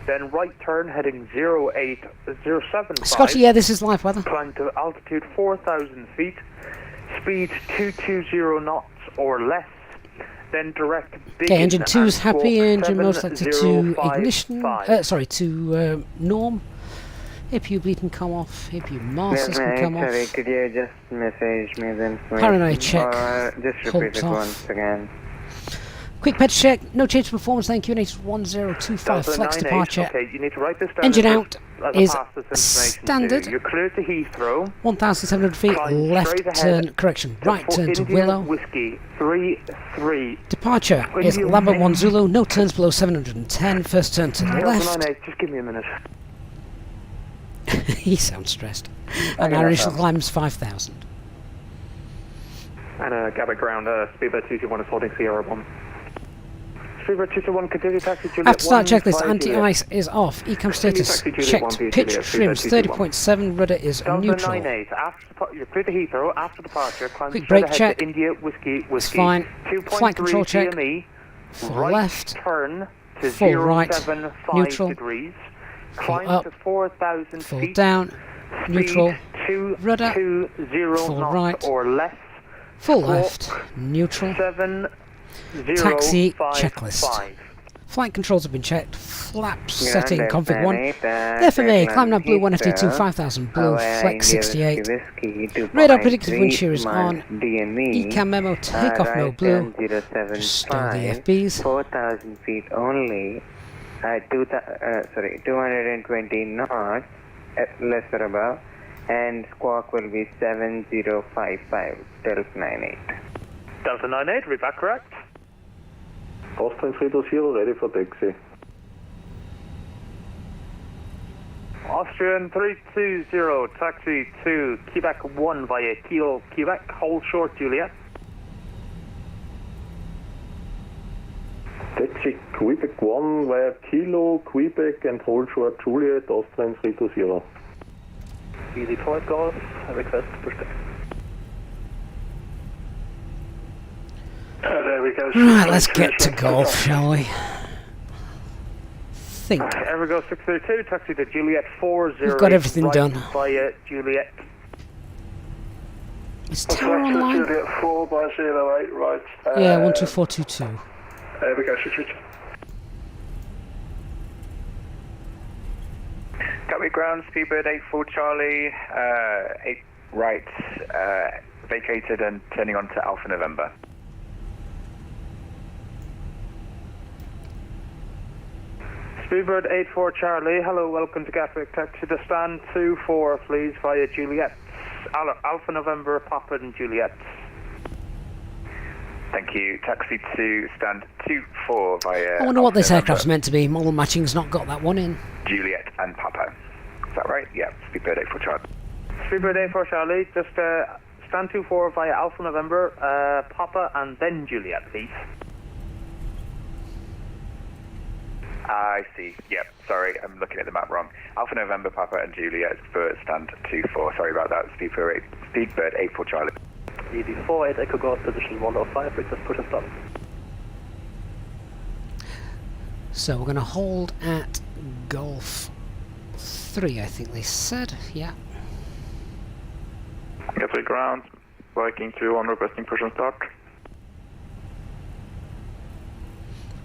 Then right turn heading 08075. Scotty, yeah, this is live weather. Climb to altitude 4,000 feet. Speed 220 knots or less, then direct begin. Okay, engine 2 is happy, engine mode selected to 7055. ignition, sorry, to norm. APU bleed can come off, APU masters can come off. Sorry, could you just message me then? Paranoid check, Or just repeat it off. once again. Quick patch check, no change to performance, thank you, QNH 1025, flex departure. Okay, you need to write this down Engine as out I is pass this information standard. to you. You're clear to Heathrow. 1,700 feet, Climb left straight turn, ahead correction, right turn to India Willow. Whiskey 33. Departure is India Lambert 1 Whiskey. Zulu, no turns below 710, first turn to the left. 98, just give me a minute. He sounds stressed. And our initial climb is 5,000. And Gatwick ground, Speedbird 221 is holding Sierra 1. Speedbird 221, continue taxi Juliet After start 1, checklist, 5 anti-ice is off. Ecam status taxi Juliet checked. 1, Pitch Juliet, trims Speedbird 30.7. Rudder is Delta neutral. 98, you're clear to Heathrow, after departure, climb Quick straight brake ahead check. to India Whiskey, It's fine. 2.3 Flight control check. DME, Full right left. turn to Full right. 075 Neutral. degrees, Full climb up. to 4,000 Full feet, down. speed Neutral. 220 Full knots right. or less, Full Squawk left. Neutral. 7055. Taxi checklist. Flight controls have been checked. Flaps setting config 1. FMA, climb now blue 1FT2 5000 blue flex 68. Radar predicted wind shear is on. Ecam memo takeoff mode blue. Just stow the FBs. 4,000 feet only. 220 knots, lesser above, and squawk will be 7055, Delta 98. Delta 98, read back correct. Austrian 320, ready for taxi. Austrian 320, taxi to Quebec 1 via Kilo, Quebec, hold short Juliet. Taxi Quebec 1 via Kilo, Quebec and hold short Juliet, Austrian 320. Easy point Golf, I request pushback. There we go. Right, let's get to golf, shall we? Think. Evergo 632, taxi to Juliet 40. We've got everything right done. Via Juliet. Is Tower online? Juliet 4 by 08, right. Yeah, 12422. There we go, 632. Gatwick ground, Speedbird 84 Charlie, 8 right, vacated and turning on to Alpha November. Speedbird 84 Charlie, hello, welcome to Gatwick. Taxi to stand 24, please, via Juliet. Alpha November, Papa and Juliet. Thank you. Taxi to stand 24 via... I wonder what this aircraft's meant to be. Model matching's not got that one in. Juliet and Papa. Is that right? Yeah, Speedbird 84 Charlie. Speedbird 84 Charlie, just stand 24 via Alpha November, Papa and then Juliet, please. I see. Yep, sorry, I'm looking at the map wrong. Alpha November, Papa and Juliet for stand 24. Sorry about that. Speedbird 84 Charlie. ED 48 Echo Golf, position 105, request push and stop. So we're going to hold at Golf 3, I think they said. Yeah. Gatwick ground, Viking 2-1 requesting push and start.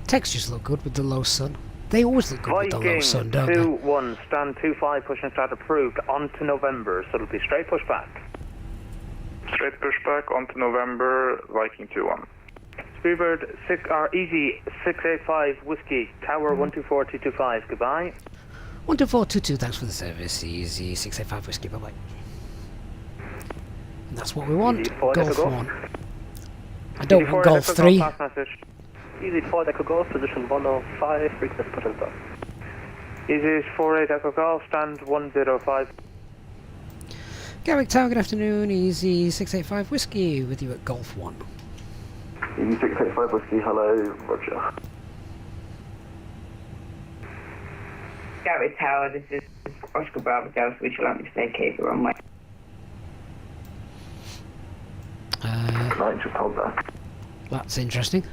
Textures look good with the low sun. They always look good with the low sun, don't they? Viking 2-1, stand 25, push and start approved, on to November, so it'll be straight pushback. Straight pushback onto November, Viking 2-1. Speedbird Easy 685 Whiskey, Tower 124225, goodbye. 12422, thanks for the service. Easy 685 Whiskey, bye bye. And that's what we want. Golf 1. I don't want Golf 3. Easy 4 Echo Golf, position 105, request push and stop. Easy 48 Echo Golf, stand 105. Gatwick Tower, good afternoon. Easy 685 Whiskey with you at Golf 1. Easy 685 Whiskey, hello, roger. Gatwick Tower, this is Oscar Bravo Delta, would you like me to vacate the runway? Right, just hold that. That's interesting.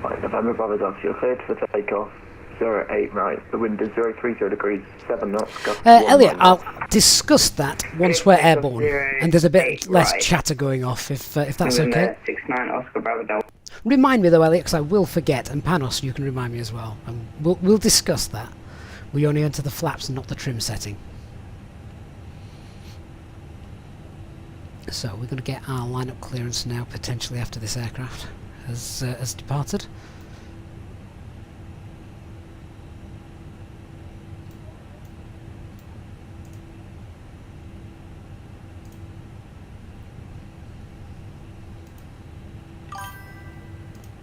Right, November Bravo Delta, you're cleared for takeoff. 08 right, the wind is 030 degrees, 7 knots. Elliot, I'll discuss that once we're airborne, and there's a bit less chatter going off, if that's okay. 69 Oscar Bravo Delta. Remind me though, Elliot, because I will forget, and Panos, you can remind me as well, and we'll discuss that. We only enter the flaps and not the trim setting. So we're going to get our lineup clearance now, potentially after this aircraft has departed.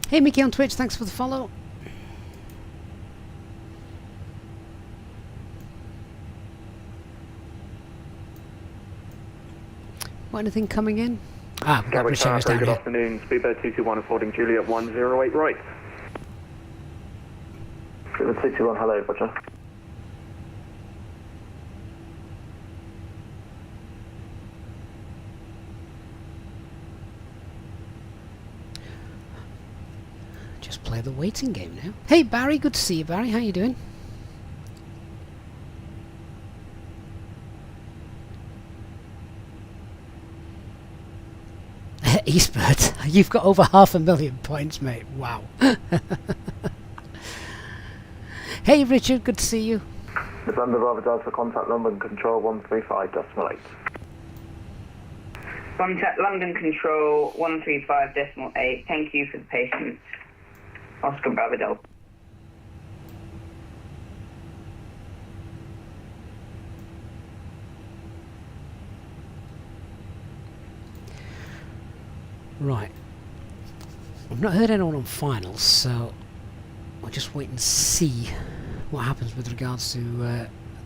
Hey Mickey on Twitch, thanks for the follow. What, anything coming in? Ah, we've got British Airways down Good here. afternoon, Speedbird 221 reporting Juliet 108 right. Speedbird 221, hello, roger. Just play the waiting game now. Hey Barry, good to see you Barry, how you doing? Eastbird, you've got over 500,000 points, mate. Wow. Hey Richard, good to see you. November Bravo Delta, contact London Control 135.8. Contact London Control 135.8. Thank you for the patience. Oscar Bravo Delta. Right. I've not heard anyone on finals, so I'll just wait and see what happens with regards to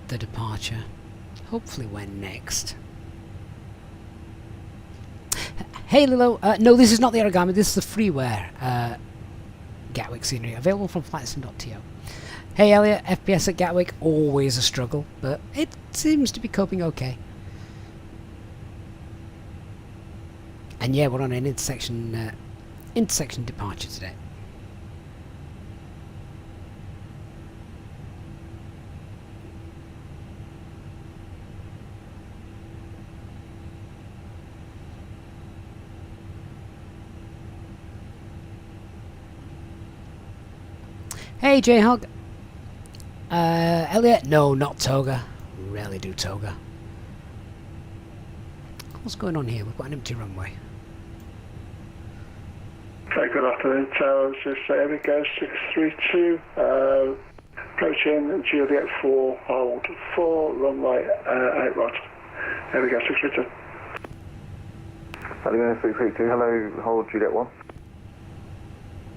the departure. hopefully when next. Hey Lilo, no, this is not the origami, this is the freeware Gatwick scenery, available from VATSIM.to. Hey Elliot, FPS at Gatwick, always a struggle, but it seems to be coping okay. And yeah, we're on an intersection departure today. Hey J-Hog. Elliot? No, not toga. Rarely do toga. What's going on here? We've got an empty runway. Good afternoon, Towers. Just here we go, 632. Approaching Juliet 4, hold 4, runway 8 right. Here we go, 632. Hello, 632. Hello, hold Juliet 1.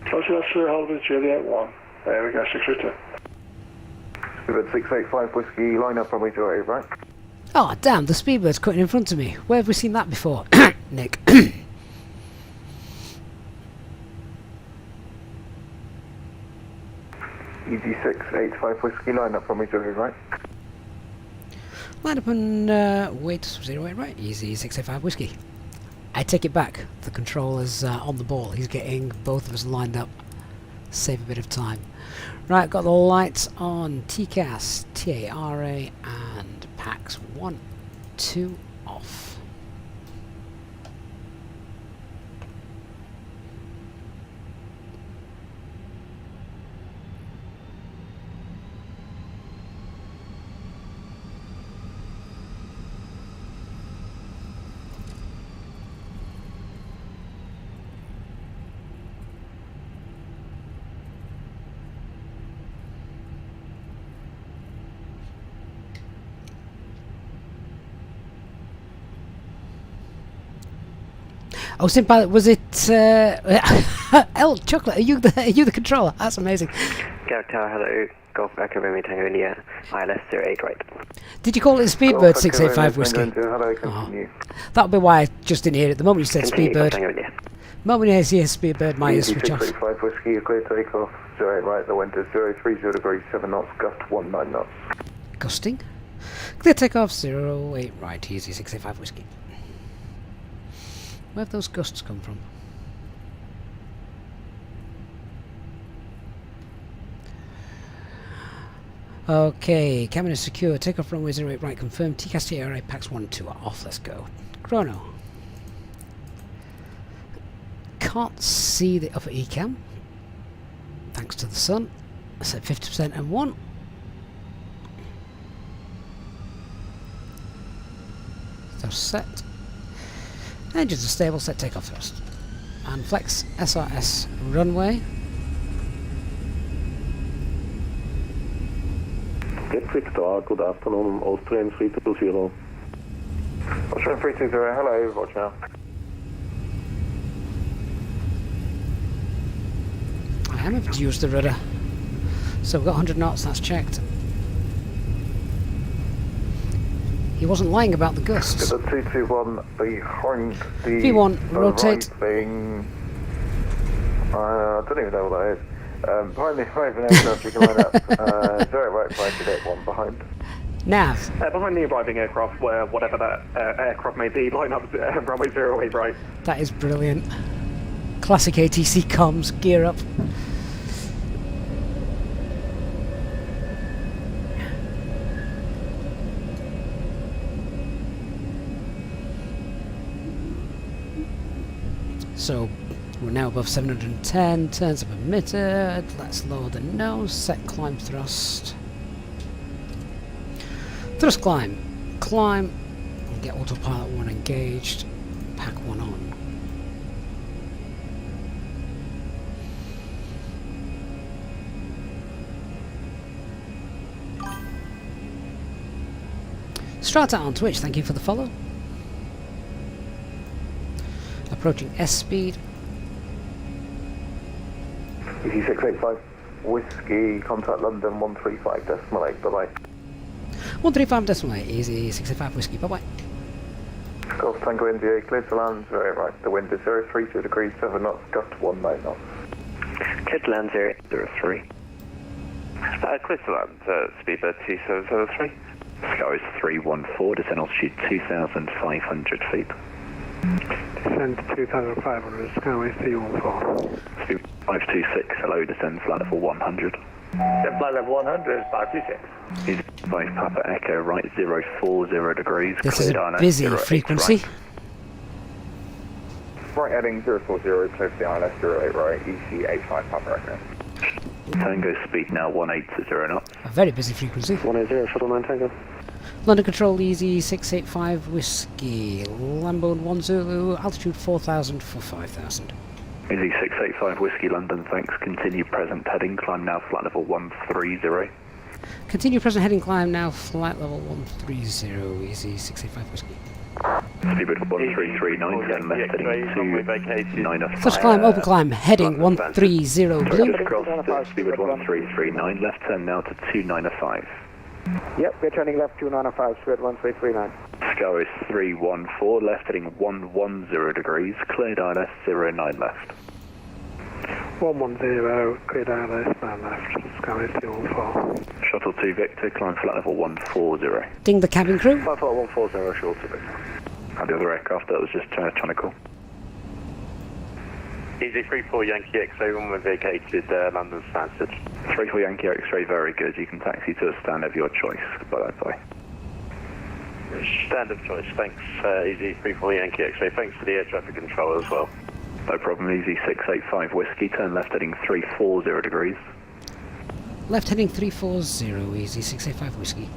Close to hold with Juliet 1. There we go, 632. Speedbird 685 Whiskey, line up runway 08, right? Oh damn, the Speedbird's cutting in front of me. Where have we seen that before? Nick. EG 685 Whiskey, line up runway 08, right? Line up and wait 08 right. Easy 685 Whiskey. I take it back. The controller's on the ball. He's getting both of us lined up. Save a bit of time. Right, got the lights on. TCAS, TARA, and PAX 1, 2 off. Oh, Simpilot, was it L Chocolate? Are you the controller? That's amazing. Garrett Tower, hello. Golf Echo Romeo Tango India, ILS 08 right. Did you call it Speedbird 685 Whiskey? Hello, continue. That'll be why I just didn't hear it. The moment you said Speedbird. The moment you hear Speedbird, my ears switch off. 685 Whiskey, you're clear takeoff. 08 right, the wind is 030 degrees, 7 knots, gust 19 knots. Gusting? Clear takeoff, 08 right, easy 685 Whiskey. Where have those gusts come from? Okay, cabin is secure. Takeoff runway 08 right, confirmed. TCAS TARA PAX 1 2 are off. Let's go. Chrono. Can't see the upper ECAM. Thanks to the sun. I said 50% and 1. So set. Engines are stable, set takeoff first. And flex SRS runway. Gatwick Tower, good afternoon, Austrian 320. Austrian 320, hello, watch now. I haven't used the rudder. So we've got 100 knots, that's checked. He wasn't lying about the gusts. Get the 221 behind the V1, rotate. Thing. I don't even know what that is. Behind the arriving aircraft, you can line up. 0 right, Juliet 1 behind. Nav. Behind the arriving aircraft, where whatever that aircraft may be, line up runway 08 right. That is brilliant. Classic ATC comms, gear up. So we're now above 710, turns are permitted. Let's lower the nose, set climb thrust. Thrust climb. Climb. And get autopilot 1 engaged. Pack 1 on. Strata on Twitch, thank you for the follow. Approaching S speed. EG 685 Whiskey, contact London 135.8, bye bye. 135.8, easy 65 whiskey, bye bye. Golf Tango India, clear to land, right. The wind is 032 degrees, 7 knots, gust 19 knots. Clear to land 003. Clear to land, speedbird 2703. Sky is 314, descend altitude 2,500 feet. Descend to 2,500, Skyway 314. Speed 526, hello, descend flight level 100. Descend flight level 100, 526. Is 5 Papa Echo, right 040 degrees. This is a busy frequency. Right heading 040, clear to the ILS 08 right, EC85 Papa Echo. Tango speed now 180 knots. A very busy frequency. 180, shuttle 9 Tango. London Control, easy 685 whiskey. Lambone 1 Zulu, altitude 4,000 for 5,000. Easy 685 whiskey, London, thanks. Continue present heading, climb now flight level 130. Continue present heading, climb now flight level 130, easy 685 whiskey. Speedbird 1339, then left heading 295. First climb, open climb, heading 130 blue. Just crossed Speedbird 1339, left turn now to 295. Yep, we're turning left 295, Speedbird 1339. Sky is 314, left heading 110 degrees, cleared ILS 09 left. 110, cleared ILS 9 left, Skyway 314. Shuttle 2 Victor, climb flight level 140. Ding the cabin crew. Flight level 140, short to Victor. And the other aircraft that was just trying to call. Easy 34 Yankee X-ray, runway vacated, London Stansted. 34 Yankee X-ray, very good. You can taxi to a stand of your choice. Bye. Stand of choice, thanks. Easy 34 Yankee X-ray, thanks for the air traffic control as well. No problem, easy 685 whiskey, turn left heading 340 degrees. Left heading 340, easy 685 whiskey.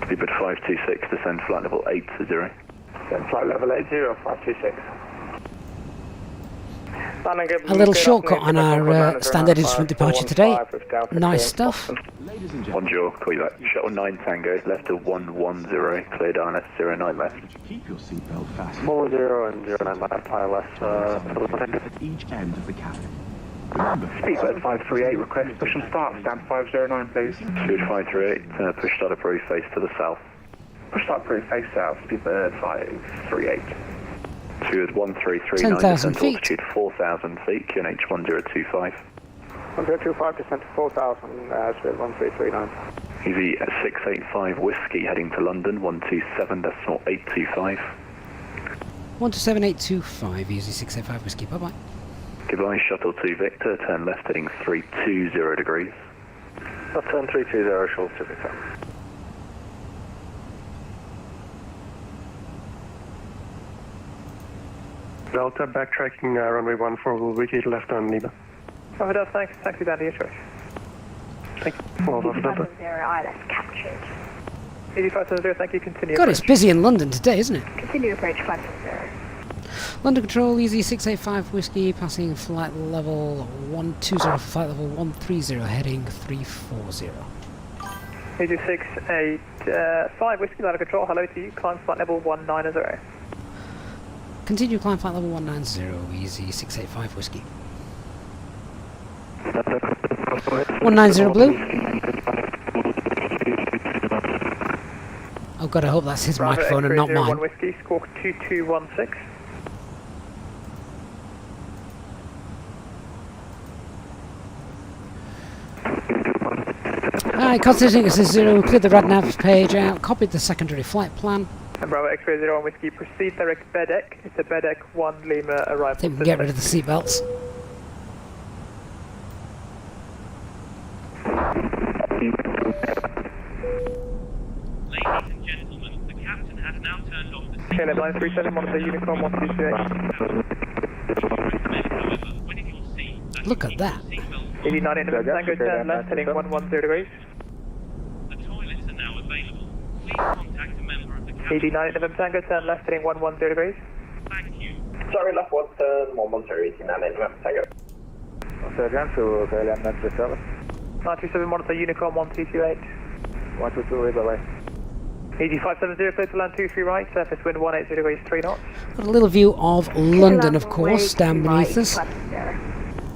Speedbird 526, descend flight level 80. Descend flight level 80, 526. A little shortcut on our standard instrument departure today. Nice stuff. Bonjour, call you back. Shuttle 9 Tango, left to 110, cleared ILS 09 left. Keep your seatbelt fastened. 10 and 09 left, ILS. At each end of the cabin. Remember, Speedbird 538, request push and start, stand 509 please. Speed 538, push start approved, face to the south. Push start approved, face south, Speedbird 538. Speedbird 1339, 10,000 descent feet. altitude 4,000 feet, QNH 1025. 1025, descent to 4,000, Speedbird 1339. Easy 685 whiskey, heading to London, 127.825. 127825, easy 685 whiskey, bye bye. Goodbye, Shuttle 2 Victor, turn left heading 320 degrees. Left turn 320, short to Victor. Delta, backtracking runway 14, will vacate left on Lima. Oh, Delta, thanks. Taxi down to your choice. Thank you. Well, Delta. ILS captured. 8570, thank you. Continue. God, it's busy in London today, isn't it? Continue approach 570. London Control, easy 685 whiskey, passing flight level 120 for flight level 130, heading 340. Easy 685 whiskey, ladder control. Hello to you. Climb flight level 190. Continue climb flight level 190, easy 685 whiskey. 190 blue. Oh god, I hope that's his microphone and not mine. Whiskey, squawk 2216. Alright, considering this is 0, cleared the RadNav page out, copied the secondary flight plan. And Bravo X-ray 01 Whiskey, proceed direct Bedek. It's a Bedek 1 Lima arrival. I think we can get rid of the seatbelts. Ladies and gentlemen, the captain has now turned off the Okay, level 937, monitor Unicorn 1228. Look at that. 89 in Tango, turn left, heading 110 degrees. The toilets are now available. Please contact a member of the captain. 89 in Tango, turn left, heading 110 degrees. Thank you. Sorry, left 1 turn 110, 89 in Tango. Surgeon to KLM 937. 937, monitor Unicorn 1228. 122, by the way. Easy 570, clear to land 23 right, surface wind 180 degrees, 3 knots. Got a little view of London, of course, down beneath us.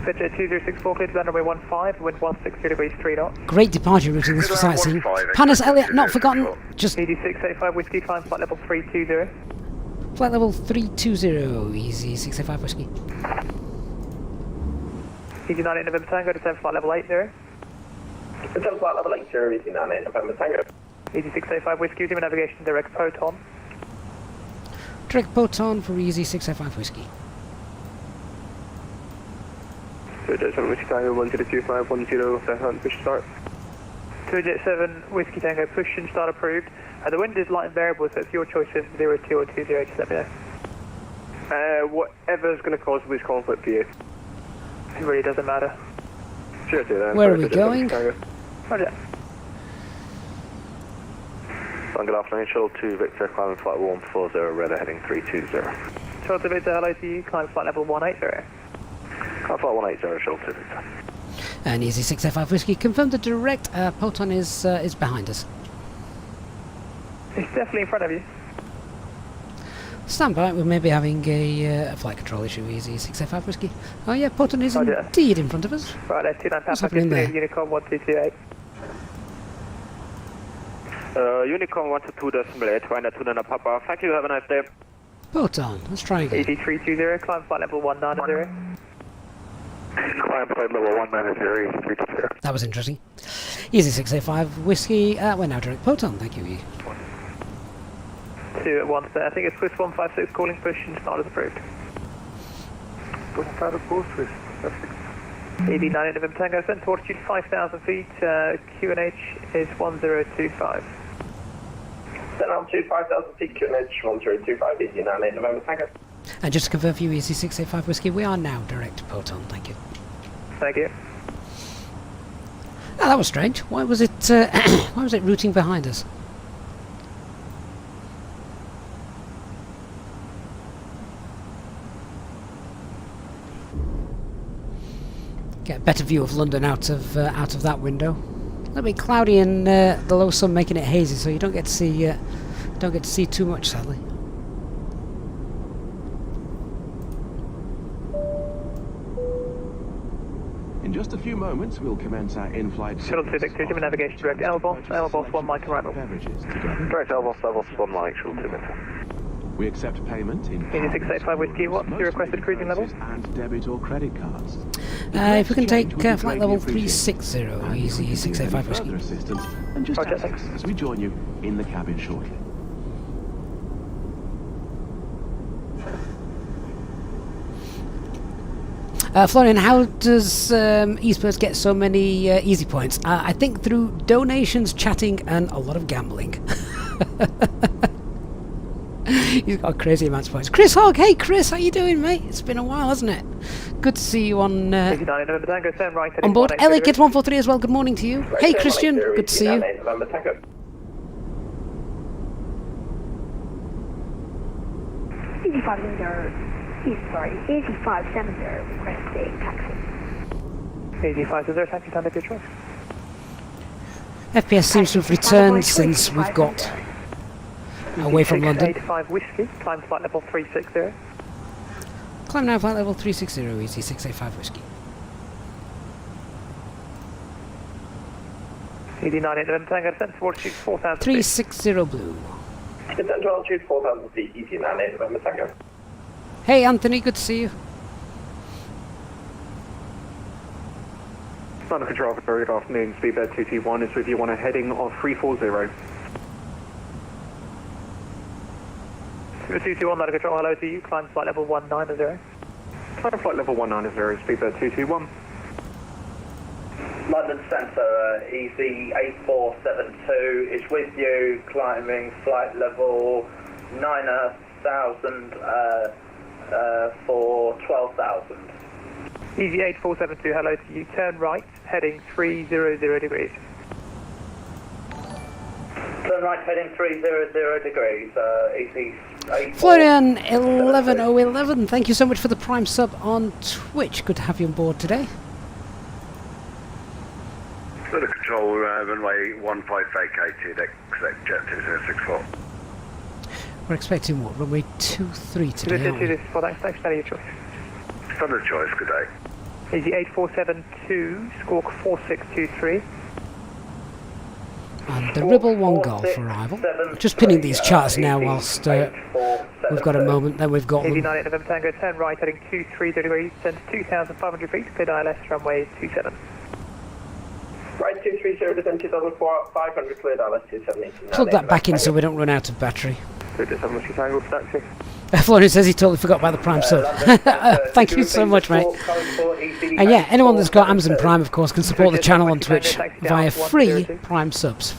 Easyjet 2064, clear to land runway 15, wind 160 degrees 3 knots. Great departure routing this for sightseeing. Panis Elliot, not forgotten. Just ED685 whiskey, climb flight level 320. flight level 320, easy 685 whiskey. ED98 November Tango, descend flight level 80. Descend flight level 80, ED98 November Tango. ED685 whiskey, using navigation direct Proton. Direct Proton for easy 685 whiskey. Jet 7 Whiskey Tango 102510 push start. 2Jet 7 Whiskey Tango push and start approved. The wind is light and variable, so it's your choice of 02 or 20, just let me know. Whatever's going to cause least conflict for you. It really doesn't matter. Sure do then. Where are we going? Roger. Good afternoon, Shuttle 2 Victor, climbing flight 140, radar heading 320. Shuttle 2 Victor, hello to you, climb flight level 180. Climb flight 180, Shuttle 2 Victor. And easy 685 whiskey, confirm the direct Proton is behind us. It's definitely in front of you. Stand by, we may be having a flight control issue, easy 685 whiskey. Oh yeah, Proton is indeed in front of us. Right, that's 29 What's happening there? Unicorn 1228. Unicorn 122.8, Ryanair 29 Papa. Thank you, have a nice day. Proton, let's try again. ED320, climb flight level 190. Climb flight level 190, ED320. That was interesting. Easy 685 whiskey, we're now direct Proton, thank you. 2 at 1, I think it's Swiss 156 calling push and start as approved. 155 of course, Swiss. ED98 November Tango, sent to altitude 5,000 feet, QNH is 1025. Send altitude 5,000 feet, QNH 1025, ED98 November Tango. And just to confirm for you, easy 685 whiskey, we are now direct Proton, thank you. Thank you. Ah, that was strange. Why was it why was it routing behind us? Get a better view of London out of that window. A little bit cloudy and the low sun making it hazy, so you don't get to see too much, sadly. In just a few moments, we'll commence our in-flight. Shuttle 2 Victor, German navigation direct L-Boss 1 Mike arrival. Direct L-Boss 1 Mike, Shuttle 2 Victor. We accept payment in Union 685 whiskey, what's your requested cruising level? and debit or credit cards. If we can take flight level 360, easy 685 Further whiskey. assistance and just Roger, ask us as we join you in the cabin shortly. Florian, how does eSports get so many easy points? I think through donations, chatting, and a lot of gambling. He's got crazy amounts of points. Chris Hogg, hey Chris, how you doing, mate? It's been a while, hasn't it? Good to see you on on board. LA Kid 143 as well. Good morning to you. Hey Christian, good to see you. 8570 requesting taxi. 8570, taxi time of your choice. FPS seems to have returned since we've got away from London. 85 whiskey, climb flight level 360. Climb now flight level 360, easy 685 whiskey. ED98 November Tango, descent to altitude 4,000 360 blue. Descent to altitude 4,000 feet, ED98 November Tango. Hey Anthony, good to see you. Thunder Control, very good afternoon. Speedbird 221 is with you on a heading of 340. 221, Thunder Control, hello to you. Climb flight level 190. Climb flight level 190, Speedbird 221. London Centre, EC8472 is with you, climbing flight level 9,000 for 12,000. EC8472, hello to you. Turn right, heading 300 degrees. Turn right, heading 300 degrees, EC84. Florian 11011, thank you so much for the Prime sub on Twitch. Good to have you on board today. Thunder Control, runway 15 vacated, exit jet 2064. We're expecting what, runway 23 today, aren't we? For that station, your choice. Thunder choice, good day. Easy 8472, squawk 4623. And the Ribble 1 Golf arrival. Just pinning these charts now whilst we've got a moment, then we've got Easy them. 98 November Tango, turn right heading 230 degrees, send 2,500 feet, clear ILS, runway 27. Right 230, descend 2,500, cleared ILS 270. Plug that back in so we don't run out of battery. 37 Whiskey Tango, taxi. Florian says he totally forgot about the Prime sub. Thank you so much, mate. And yeah, anyone that's got Amazon Prime, of course, can support the channel on Twitch via free Prime subs.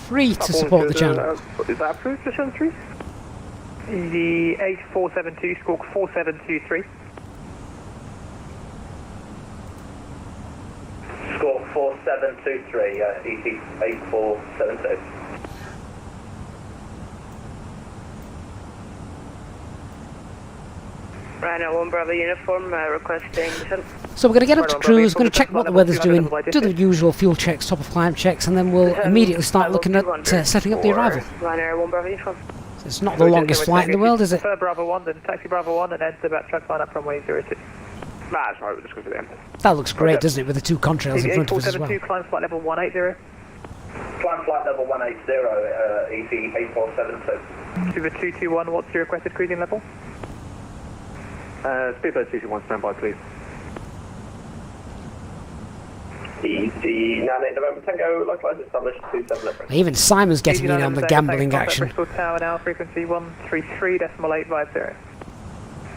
Free to support the channel. Is that approved, Descent 3? Easy 8472, squawk 4723. Squawk 4723, ET 8472. Rhino 1 Bravo uniform, requesting descent. So we're going to get up to cruise, going to check what the weather's doing, do the usual fuel checks, top of climb checks, and then we'll immediately start looking at setting up the arrival. Rhino 1 Bravo uniform. It's not the longest flight in the world, is it? Bravo 1, then taxi Bravo 1, and enter back truck line up runway 02. That's right, we'll just go to the end. That looks great, doesn't it, with the two contrails in front of us as well. 8472, climb flight level 180. Climb flight level 180, ET 8472. Super 221, what's your requested cruising level? Speedbird 221, stand by, please. Easy 98 November Tango, localized established 27 Even Simon's getting in on the gambling action. Bristol Tower now, frequency 133.850.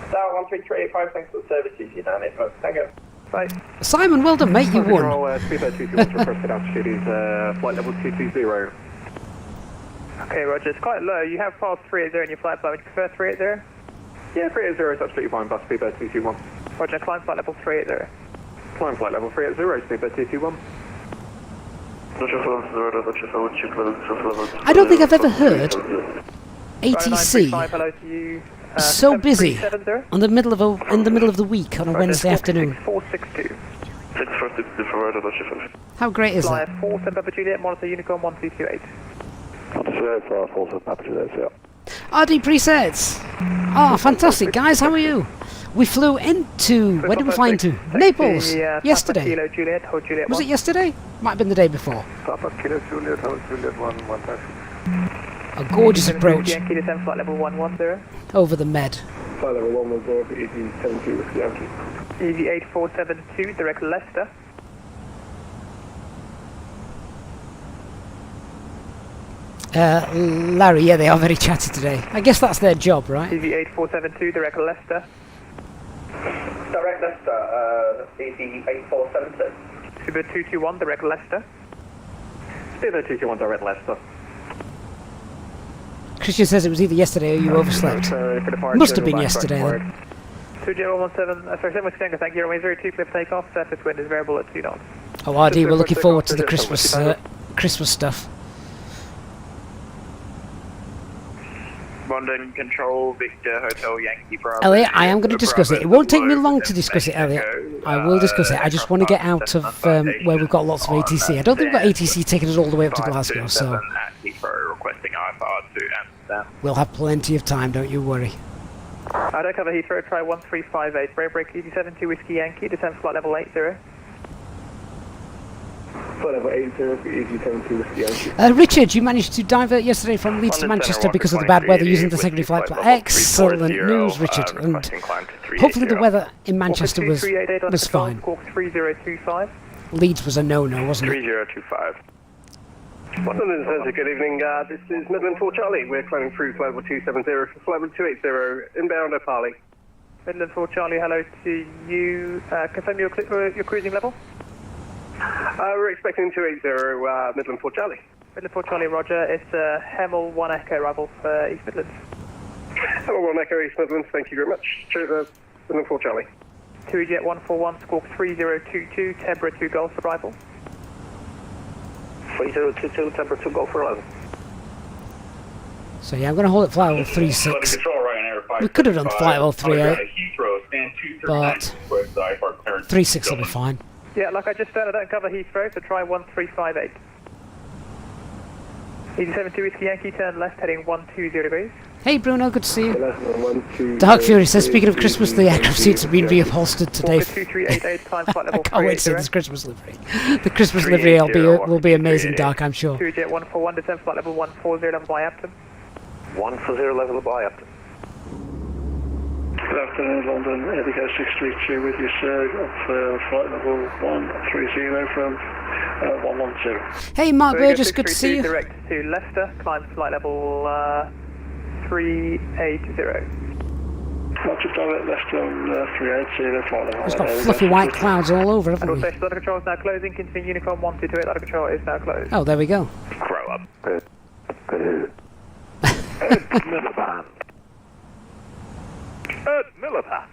Tower 13385, thanks for the service, Easy 98 November Tango. Bye. Simon, well done, mate, you won. Speedbird 221's requested altitude is flight level 220. Okay, Roger, it's quite low. You have passed 380 in your flight plan. Would you prefer 380? Yeah, 380 is absolutely fine, bus Speedbird 221. Roger, climb flight level 380. Climb flight level 380, Speedbird 221. I don't think I've ever heard ATC so busy in the middle of the week on a Wednesday afternoon. 462. How great is that? Flyer 4 Papa Juliet, monitor Unicorn 1228. RD presets. Oh, fantastic, guys. How are you? We flew into. Where did we fly into? Naples. Yesterday. Was it yesterday? Might have been the day before. Papa Kilo Juliet, hold Juliet 1 taxi. A gorgeous approach Yankee descend flight level 110. over the Med. Flight level 110, Easy 72 with Yankee. Easy 8472, direct Leicester. Larry, yeah, they are very chatty today. I guess that's their job, right? Easy 8472, direct Leicester. Direct Leicester, ET 8472. Super 221, direct Leicester. Speedbird 221, direct Leicester. Christian says it was either yesterday or you overslept. Must have been yesterday then. 2017, sorry, 7 Tango, thank you, runway 02, clear for takeoff, surface wind is variable at 2 knots. Oh, RD, we're looking forward to the Christmas stuff. London Control, Victor Hotel Yankee Bravo. Elliot, I am going to discuss it. It won't take me long to discuss it, Elliot. I will discuss it. I just want to get out of where we've got lots of ATC. I don't think we've got ATC taking us all the way up to Glasgow, so we'll have plenty of time, don't you worry. I don't cover Heathrow, try 1358, break Easy 72 Whiskey Yankee, descend flight level 80. Flight level 80, Easy 72 Whiskey Yankee. Richard, you managed to divert yesterday from Leeds to Manchester because of the bad weather using the secondary flight plan. Excellent news, Richard. And hopefully the weather in Manchester was fine. 3025. Leeds was a no-no, wasn't it? 3025. London Centre, good evening. This is Midland 4 Charlie. We're climbing through flight level 270 for flight level 280, inbound Opali. Midland 4 Charlie, hello to you. Confirm your cruising level? We're expecting 280, Midland 4 Charlie. Midland 4 Charlie, roger. It's Hemel 1 Echo arrival for East Midlands. Hemel 1 Echo, East Midlands, thank you very much. Midland 4 Charlie. 2Jet 141, squawk 3022, Tebra 2 Golf arrival. 3022, Tebra 2 Golf 11. So yeah, I'm going to hold it flight level 36. We could have done flight level 38, but 36 will be fine. Yeah, like I just said, I don't cover Heathrow, so try 1358. Easy 72 Whiskey Yankee, turn left heading 120 degrees. Hey Bruno, good to see you. Dark Fury says, speaking of Christmas, the aircraft seats have been reupholstered today. I can't wait to see this Christmas livery. The Christmas livery will be amazing, Dark, I'm sure. Easyjet 141, descend flight level 140, level by Apton. 140 level by Apton. Good afternoon, London, Indigo 632 with you, sir, of flight level 130 from 112. Hey Mark Burgess, good to see you. Direct to Leicester, climb flight level 380. Roger, direct Leicester on 380, flight level. It's got fluffy white clouds all over, haven't we? Also, ladder control is now closing, continue Unicorn 1228, ladder control is now closed. Oh, there we go. Grow up. Ed Miliband.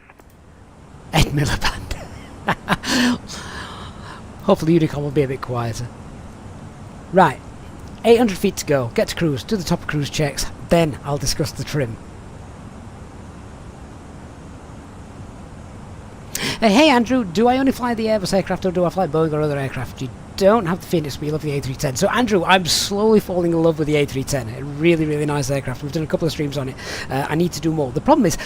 Ed Miliband. Hopefully Unicorn will be a bit quieter. Right, 800 feet to go. Get to cruise, do the top of cruise checks, then I'll discuss the trim. Hey Andrew, do I only fly the Airbus aircraft or do I fly Boeing or other aircraft? You don't have the Phoenix, but you love the A310. So Andrew, I'm slowly falling in love with the A310. A really, really nice aircraft. We've done a couple of streams on it. I need to do more. The problem is,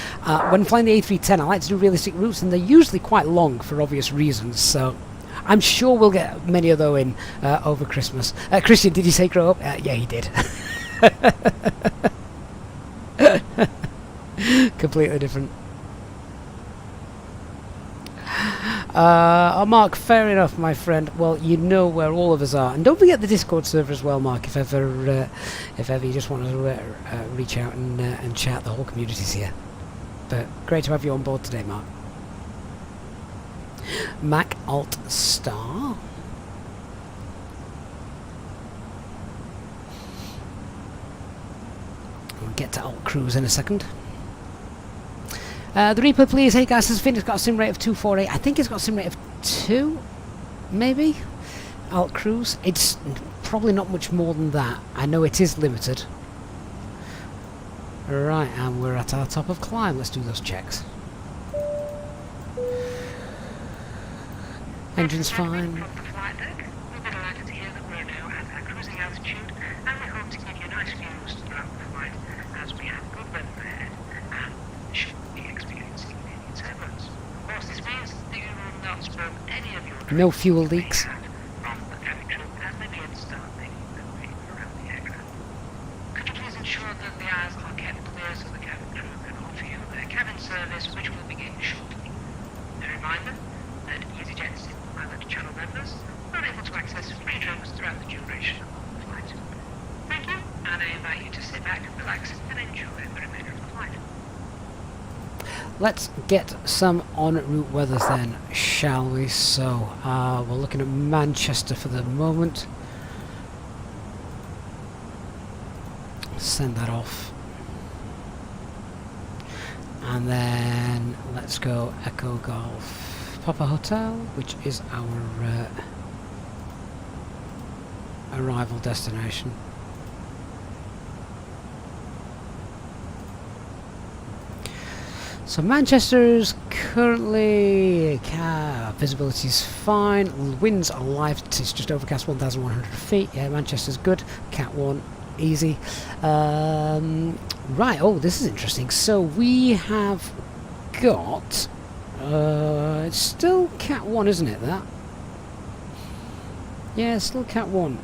when flying the A310, I like to do realistic routes, and they're usually quite long for obvious reasons. So I'm sure we'll get many of those in over Christmas. Christian, did you say grow up? Yeah, he did. Completely different. Oh, Mark, fair enough, my friend. Well, you know where all of us are, and don't forget the Discord server as well, Mark. If ever you just want to reach out and chat, the whole community's here. But great to have you on board today, Mark. Mac Alt Star. We'll get to Alt Cruise in a second. The replay, please. Hey guys, has Phoenix got a sim rate of 248? I think it's got a sim rate of 2, maybe? Alt Cruise. It's probably not much more than that. I know it is limited. Right, and we're at our top of climb. Let's do those checks. Engine's fine. No fuel leaks. Could you please ensure that the eyes are kept clear so the cabin crew can offer you their cabin service, which will begin shortly. A reminder that Easyjet pilot channel members are able to access free drinks throughout the duration of the flight. Thank you, and I invite you to sit back, relax, and enjoy the remainder of the flight. Let's get some en route weathers then, shall we? So, we're looking at Manchester for the moment. Send that off. And then let's go Echo Golf Papa Hotel, which is our arrival destination. So Manchester's currently visibility is fine. Winds are light. It's just overcast, 1,100 feet. Yeah, Manchester's good. Cat 1, easy. Right. Oh, this is interesting. So we have got. It's still Cat 1, isn't it? That. Yeah, it's still Cat 1.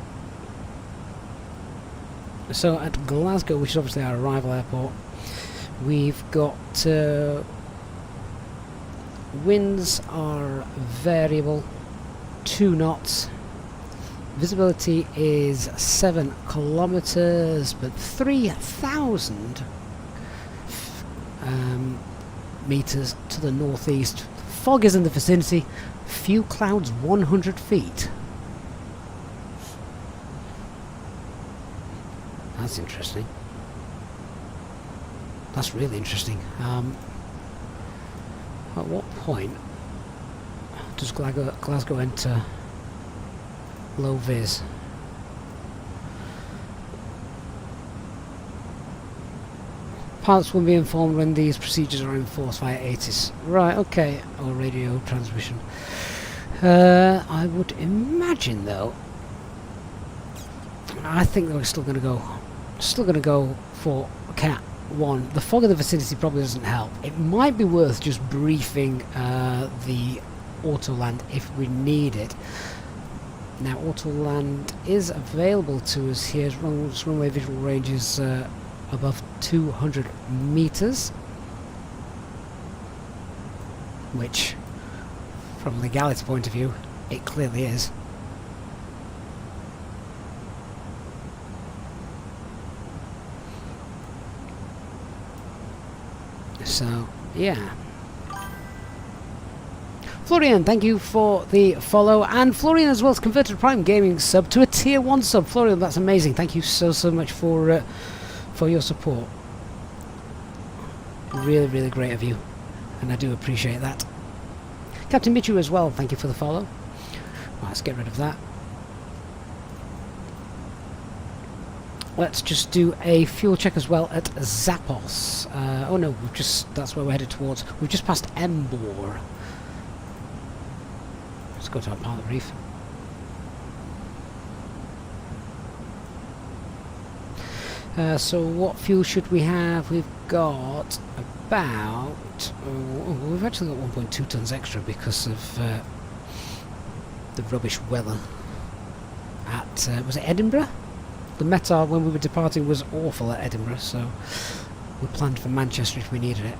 So at Glasgow, which is obviously our arrival airport. We've got winds are variable, 2 knots. Visibility is 7 kilometers, but 3,000 meters to the northeast. Fog is in the vicinity. Few clouds, 100 feet. That's interesting. That's really interesting. At what point does Glasgow enter low vis? Pilots will be informed when these procedures are enforced via ATIS. Right, okay. Or radio transmission. I would imagine, though. I think that we're still going to go for Cat one, the fog in the vicinity probably doesn't help. It might be worth just briefing the autoland if we need it. Now, autoland is available to us here. Runway visual range is above 200 meters, which, from legality point of view, it clearly is. So, yeah. Florian, thank you for the follow, and Florian as well has converted Prime Gaming sub to a tier 1 sub. Florian, that's amazing. Thank you so much for your support. Really, really great of you, and I do appreciate that. Captain Michu as well, thank you for the follow. Right, let's get rid of that. Let's just do a fuel check as well at Zappos. Oh no, that's where we're headed towards. We've just passed Embor. Let's go to our pilot brief. So what fuel should we have? We've got about... we've actually got 1.2 tons extra because of the rubbish weather at... was it Edinburgh? The METAR when we were departing was awful at Edinburgh, so we planned for Manchester if we needed it.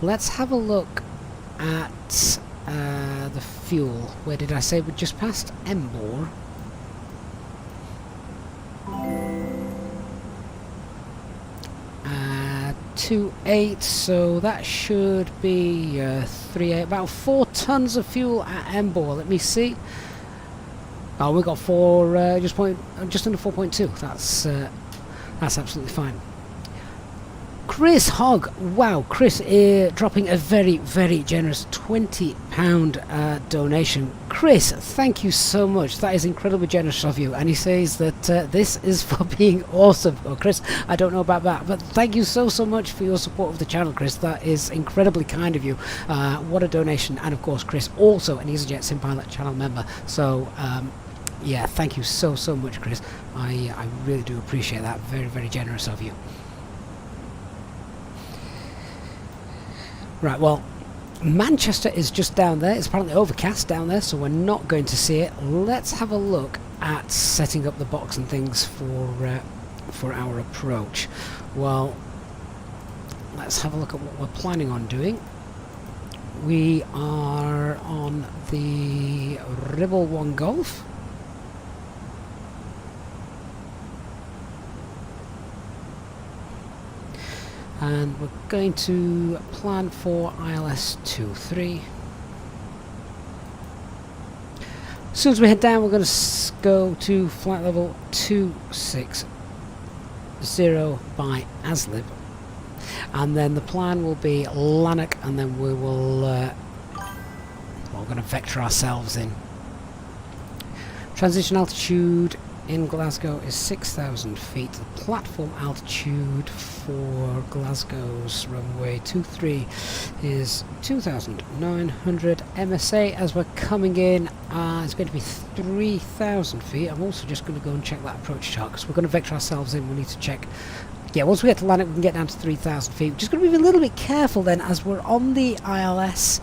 Let's have a look at the fuel. Where did I say we just passed? Embor. 2.8, so that should be 3.8, about 4 tons of fuel at Embor. Let me see. Oh, we got just under 4.2. That's absolutely fine. Chris Hogg, wow, Chris dropping a very, very generous £20 donation. Chris, thank you so much. That is incredibly generous of you. And he says that this is for being awesome. Oh, Chris, I don't know about that, but thank you so much for your support of the channel, Chris. That is incredibly kind of you. What a donation. And of course, Chris, also an Easyjet Sim Pilot channel member. So, yeah, thank you so much, Chris. I really do appreciate that. Very, very generous of you. Right, well, Manchester is just down there. It's apparently overcast down there, so we're not going to see it. Let's have a look at setting up the box and things for our approach. Well, let's have a look at what we're planning on doing. We are on the Ribble 1 Golf. And we're going to plan for ILS 23. As soon as we head down, we're going to go to flight level 260 by ASLIB. And then the plan will be Lanark, and then we will... we're going to vector ourselves in. Transition altitude in Glasgow is 6,000 feet. The platform altitude for Glasgow's runway 23 is 2,900. MSA as we're coming in is going to be 3,000 feet. I'm also just going to go and check that approach chart because we're going to vector ourselves in. We need to check. Yeah, once we get to Lanark, we can get down to 3,000 feet. We're just going to be a little bit careful then as we're on the ILS.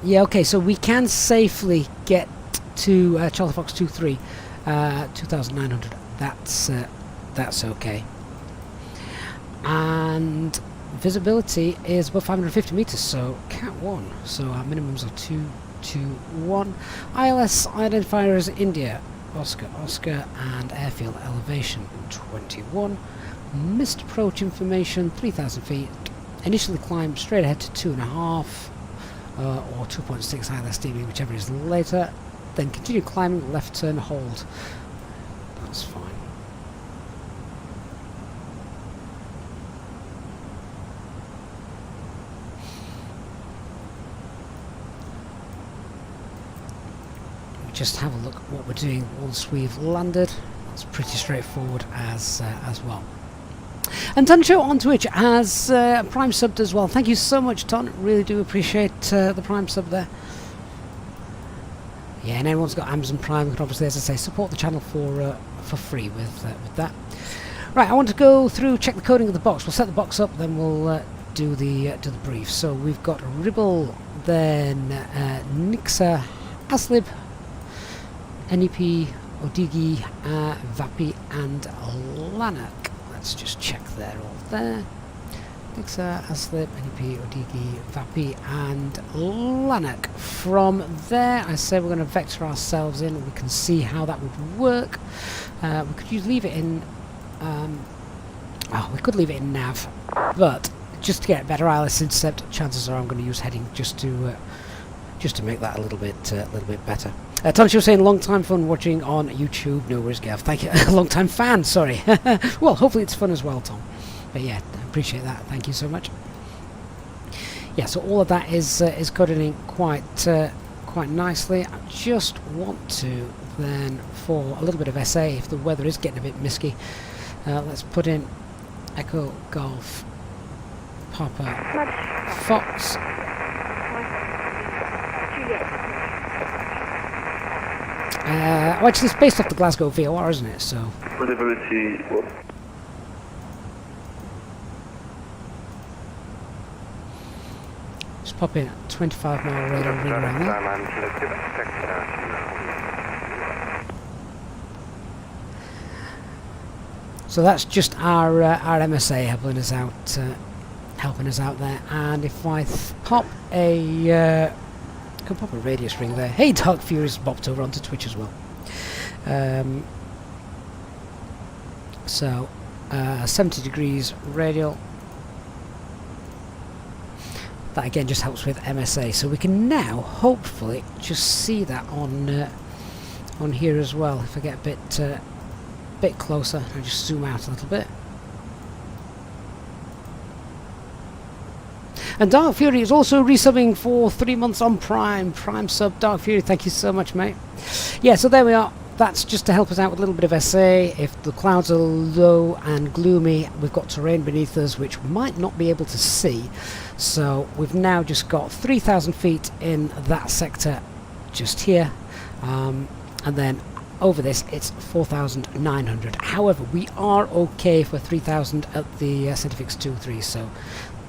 Yeah, okay, so we can safely get to Charlie Fox 23, 2,900. That's okay. And visibility is above 550 meters, so Cat 1. So our minimums are 221. ILS identifier is India, Oscar, Oscar, and airfield elevation 21. Missed approach information 3,000 feet. Initially climb straight ahead to 2.5 or 2.6 ILS DB, whichever is later. Then continue climbing, left turn, hold. That's fine. Just have a look at what we're doing once we've landed. That's pretty straightforward as well. And Toncho on Twitch has Prime subbed as well. Thank you so much, Ton. Really do appreciate the Prime sub there. Yeah, and everyone's got Amazon Prime. We can obviously, as I say, support the channel for free with that. Right, I want to go through, check the coding of the box. We'll set the box up, then we'll do the brief. So we've got Ribble, then Nixa, Aslib, NEP, Odigi, Vapi, and Lanark. Let's just check they're all there. Nixa, Aslib, NEP, Odigi, Vapi, and Lanark. From there, I say we're going to vector ourselves in, and we can see how that would work. We could leave it in. We could leave it in nav, but just to get better ILS intercept, chances are I'm going to use heading just to make that a little bit better. Thomas, you're saying long time fun watching on YouTube. No worries, Gav. Thank you. Long time fan. Sorry. Well, hopefully it's fun as well, Tom. But yeah, I appreciate that. Thank you so much. Yeah, so all of that is coded in quite nicely. I just want to then, for a little bit of SA, if the weather is getting a bit misty, let's put in Echo Golf Papa Fox. Well, actually, it's based off the Glasgow VOR, isn't it? So. Just pop in 25-mile radar ring around there. So that's just our MSA helping us out there. And if I pop a can pop a radius ring there. Hey, Dark Fury's bopped over onto Twitch as well. So 70 degrees radial. That again just helps with MSA. So we can now hopefully just see that on here as well. If I get a bit closer, I'll just zoom out a little bit. And Dark Fury is also resubbing for 3 months on Prime sub. Dark Fury, thank you so much, mate. Yeah, so there we are. That's just to help us out with a little bit of SA. If the clouds are low and gloomy, we've got terrain beneath us which we might not be able to see. So we've now just got 3,000 feet in that sector just here. And then over this it's 4,900. However, we are okay for 3,000 at the Fenix A320, so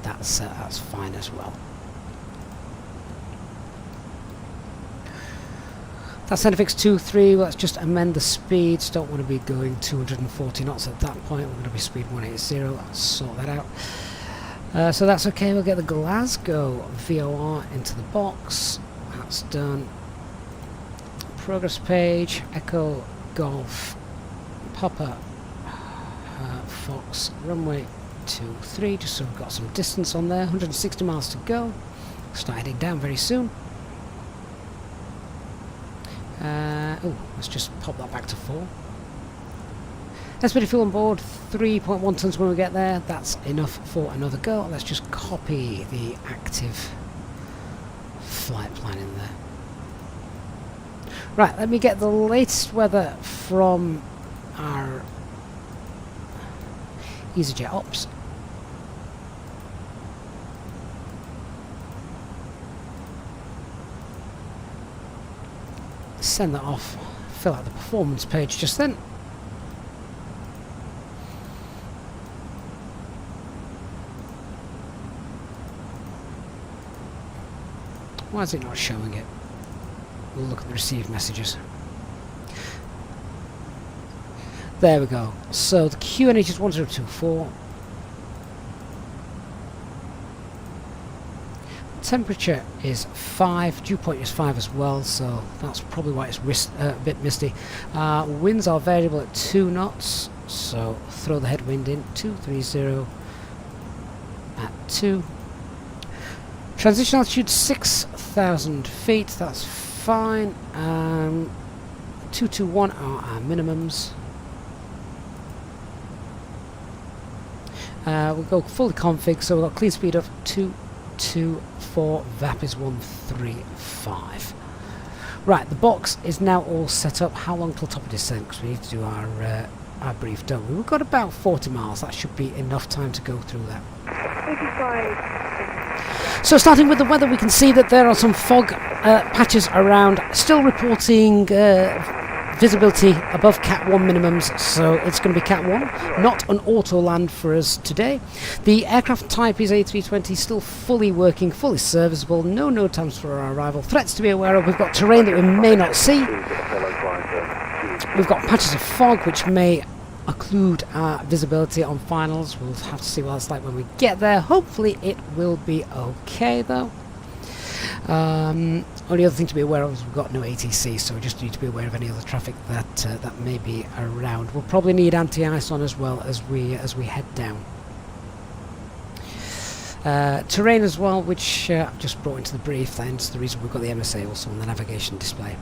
that's fine as well. That's Fenix A320. Let's just amend the speeds. Don't want to be going 240 knots at that point. We're going to be speed 180. Let's sort that out. So that's okay. We'll get the Glasgow VOR into the box. That's done. Progress page. Echo Golf Papa Fox runway 23, just so we've got some distance on there. 160 miles to go. Start heading down very soon. Let's just pop that back to 4. Estimated fuel on board 3.1 tons when we get there. That's enough for another go. Let's just copy the active flight plan in there. Right, let me get the latest weather from our Easyjet ops. Send that off, fill out the performance page just then. Why is it not showing it? We'll look at the received messages. There we go. So the QNH is 1024. Temperature is 5. Dew point is 5 as well, so that's probably why it's a bit misty. Winds are variable at 2 knots, so throw the headwind in. 230 at 2. Transition altitude 6,000 feet. That's fine. 221 are our minimums. We'll go fully config, so we've got clean speed of 224, VAP is 135. Right, the box is now all set up. How long till top of descent? Because we need to do our brief, don't we? We've got about 40 miles. That should be enough time to go through that. 85. So starting with the weather, we can see that there are some fog patches around. Still reporting visibility above Cat 1 minimums, so it's going to be Cat 1, not an auto land for us today. The aircraft type is A320, still fully working, fully serviceable, no node times for our arrival. Threats to be aware of: we've got terrain that we may not see, we've got patches of fog which may occlude our visibility on finals. We'll have to see what it's like when we get there. Hopefully it will be okay though. Only other thing to be aware of is we've got no ATC, so we just need to be aware of any other traffic that may be around. We'll probably need anti-ice on as well as we head down. Terrain as well, which I've just brought into the brief. That's the reason we've got the MSA also on the navigation display.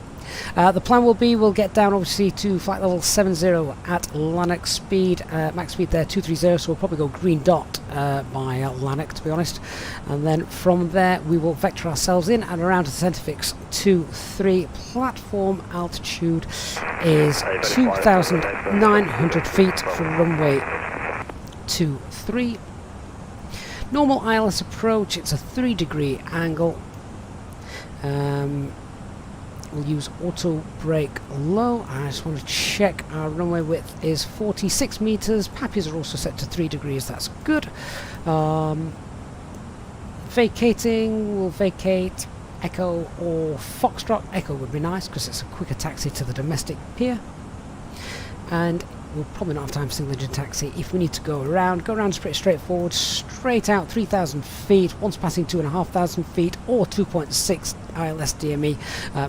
The plan will be we'll get down obviously to flight level 70 at Lanark speed, max speed there 230, so we'll probably go green dot by Lanark, to be honest, and then from there we will vector ourselves in and around to Centrefix 23. Platform altitude is 2,900 feet for runway 23. Normal ILS approach, it's a 3-degree angle. We'll use auto brake low. I just want to check our runway width is 46 meters. Pappies are also set to 3 degrees, that's good. Vacating, we'll vacate Echo or Foxtrot. Echo would be nice because it's a quicker taxi to the domestic pier. And we'll probably not have time for single engine taxi. If we need to go around is pretty straightforward. Straight out 3,000 feet, once passing 2,500 feet or 2.6 ILS DME,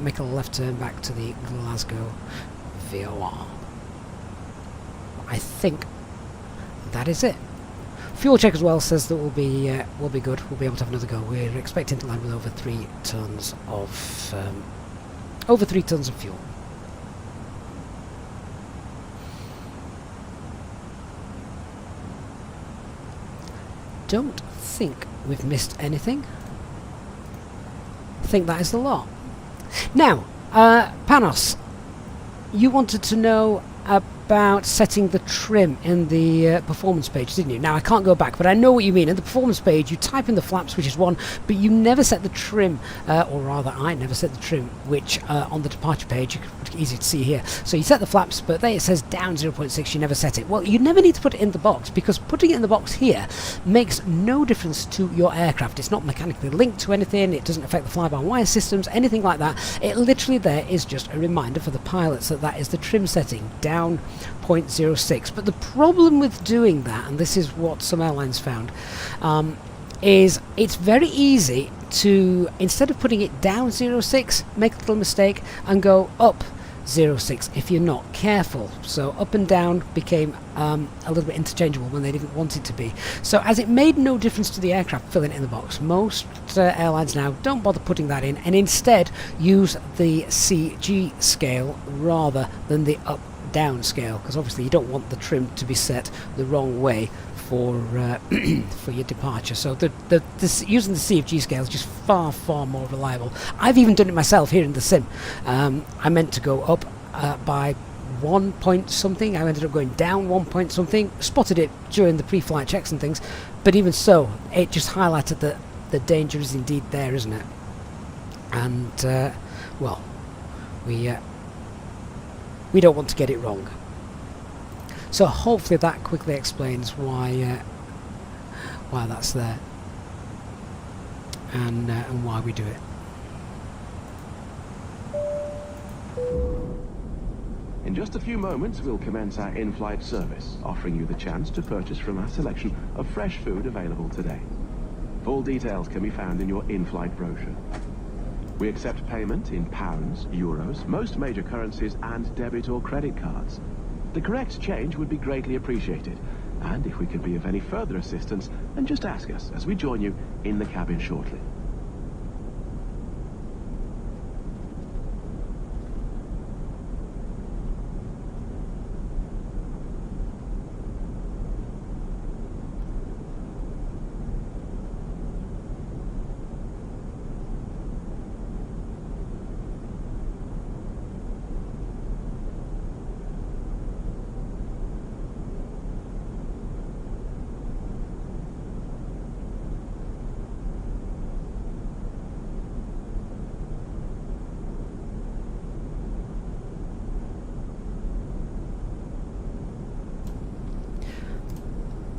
make a left turn back to the Glasgow VOR. I think that is it. Fuel check as well says that we'll be good. We'll be able to have another go. We're expecting to land with over 3 tons of fuel. Don't think we've missed anything. I think that is the lot. Now, Panos, you wanted to know about setting the trim in the performance page, didn't you? Now, I can't go back, but I know what you mean. In the performance page, you type in the flaps, which is 1, but you never set the trim, or rather, I never set the trim, which on the departure page, easy to see here. So you set the flaps, but there it says down 0.6, you never set it. Well, you never need to put it in the box, because putting it in the box here makes no difference to your aircraft. It's not mechanically linked to anything, it doesn't affect the fly-by-wire systems, anything like that. It literally there is just a reminder for the pilots that that is the trim setting, down 0.06. But the problem with doing that, and this is what some airlines found, is it's very easy to, instead of putting it down 0.6, make a little mistake and go up 0.6 if you're not careful. So up and down became a little bit interchangeable when they didn't want it to be. So as it made no difference to the aircraft filling it in the box, most airlines now don't bother putting that in and instead use the CG scale rather than the up down scale, because obviously you don't want the trim to be set the wrong way for for your departure. So using the CFG scale is just far more reliable. I've even done it myself here in the sim. I meant to go up by 1 point something. I ended up going down 1 point something. Spotted it during the pre-flight checks and things, but even so, it just highlighted that the danger is indeed there, isn't it? And well, we don't want to get it wrong. So hopefully that quickly explains why that's there and why we do it. In just a few moments, we'll commence our in-flight service, offering you the chance to purchase from our selection of fresh food available today. Full details can be found in your in-flight brochure. We accept payment in pounds, euros, most major currencies, and debit or credit cards. The correct change would be greatly appreciated, and if we could be of any further assistance, then just ask us as we join you in the cabin shortly.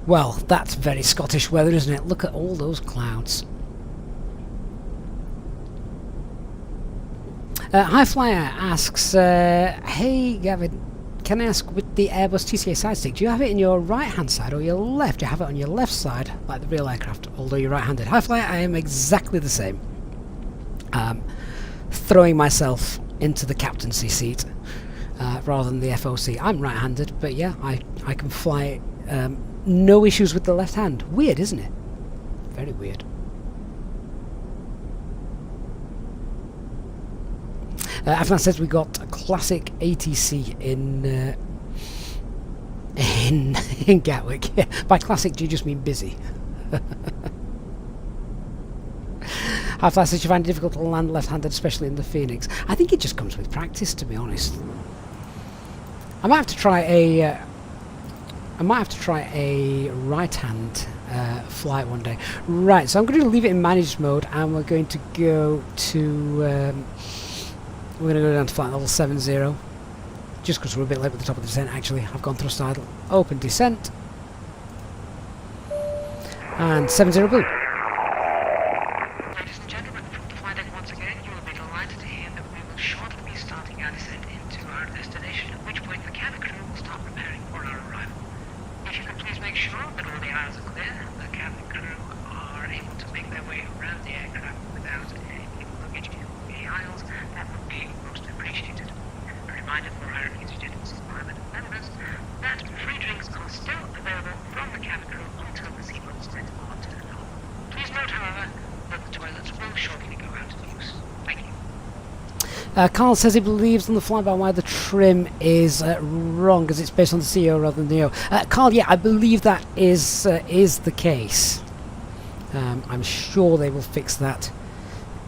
Well, that's very Scottish weather, isn't it? Look at all those clouds. High Flyer asks, hey Gavin, can I ask, with the Airbus TCA side stick, do you have it in your right hand side or your left? Do you have it on your left side, like the real aircraft, although you're right handed? High Flyer, I am exactly the same. Throwing myself into the captaincy seat rather than the FOC. I'm right handed, but yeah, I can fly no issues with the left hand. Weird, isn't it? Very weird. Afnan says we got a classic ATC in Gatwick. Yeah. By classic, do you just mean busy? Half-Life says you find it difficult to land left-handed, especially in the Phoenix. I think it just comes with practice, to be honest. I might have to try a right-hand flight one day. Right, so I'm going to leave it in managed mode, and we're going to go to. We're going to go down to flight level 70, just because we're a bit late with the top of the descent. Actually, I've gone thrust idle, open descent, and 70 blue. Ladies and gentlemen, from the flight deck once again, you will be delighted to hear that we will shortly be starting our descent into our destination, at which point the cabin crew will start preparing for our arrival. If you could please make sure that all the aisles are clear, the cabin crew are able to make their way around the aircraft without any luggage in the aisles, that would be most appreciated. A reminder for our Easyjet Pilot members that free drinks are still available from the cabin crew until the seatbelt signs are turned off. Please note, however, that the toilets will shortly go out of use. Thank you. Carl says he believes on the fly-by-wire the trim is wrong, as it's based on the CEO rather than the NEO. Carl, yeah, I believe that is the case. I'm sure they will fix that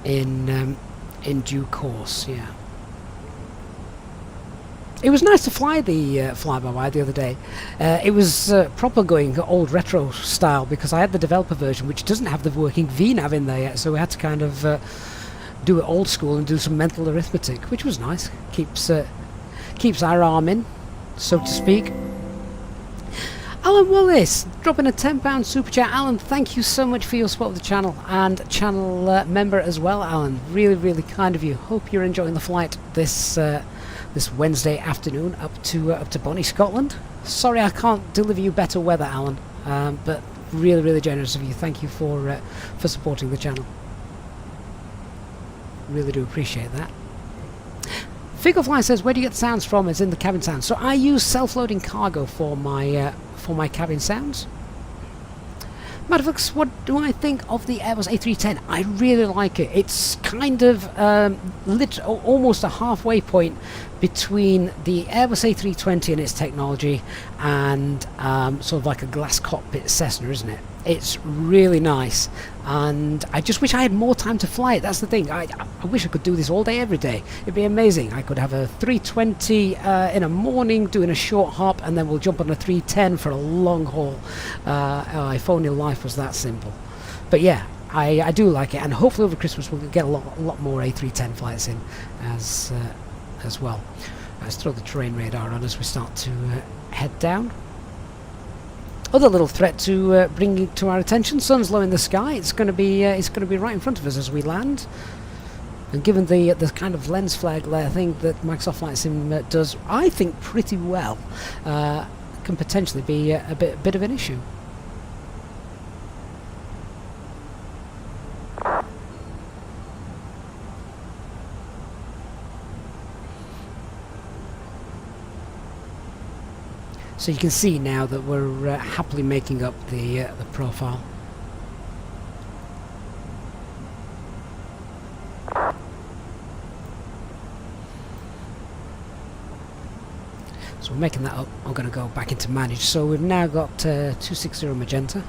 in due course. Yeah. It was nice to fly the fly-by-wire the other day. It was proper going old retro style, because I had the developer version, which doesn't have the working VNav in there yet, so we had to kind of do it old school and do some mental arithmetic, which was nice. Keeps our arm in, so to speak. Alan Wallace dropping a £10 super chat. Alan, thank you so much for your support of the channel, and channel member as well, Alan. Really, really kind of you. Hope you're enjoying the flight this Wednesday afternoon up to Bonnie, Scotland. Sorry I can't deliver you better weather, Alan, but really, really generous of you. Thank you for supporting the channel. Really do appreciate that. Figurefly says, where do you get the sounds from? As in the cabin sounds. So I use self-loading cargo for my cabin sounds. Maddox, what do I think of the Airbus A310? I really like it. It's kind of almost a halfway point between the Airbus A320 and its technology and sort of like a glass cockpit Cessna, isn't it? It's really nice, and I just wish I had more time to fly it. That's the thing. I wish I could do this all day, every day. It'd be amazing. I could have a 320 in a morning doing a short hop, and then we'll jump on a 310 for a long haul. If only life was that simple. But yeah, I do like it, and hopefully over Christmas we'll get a lot more A310 flights in as well. Let's throw the terrain radar on as we start to head down. Other little threat to bring to our attention: sun's low in the sky. It's going to be right in front of us as we land. And given the kind of lens flare glare thing that Microsoft Flight Sim does, I think pretty well, can potentially be a bit of an issue. So you can see now that we're happily making up the profile. So we're making that up. I'm going to go back into manage. So we've now got 260 magenta.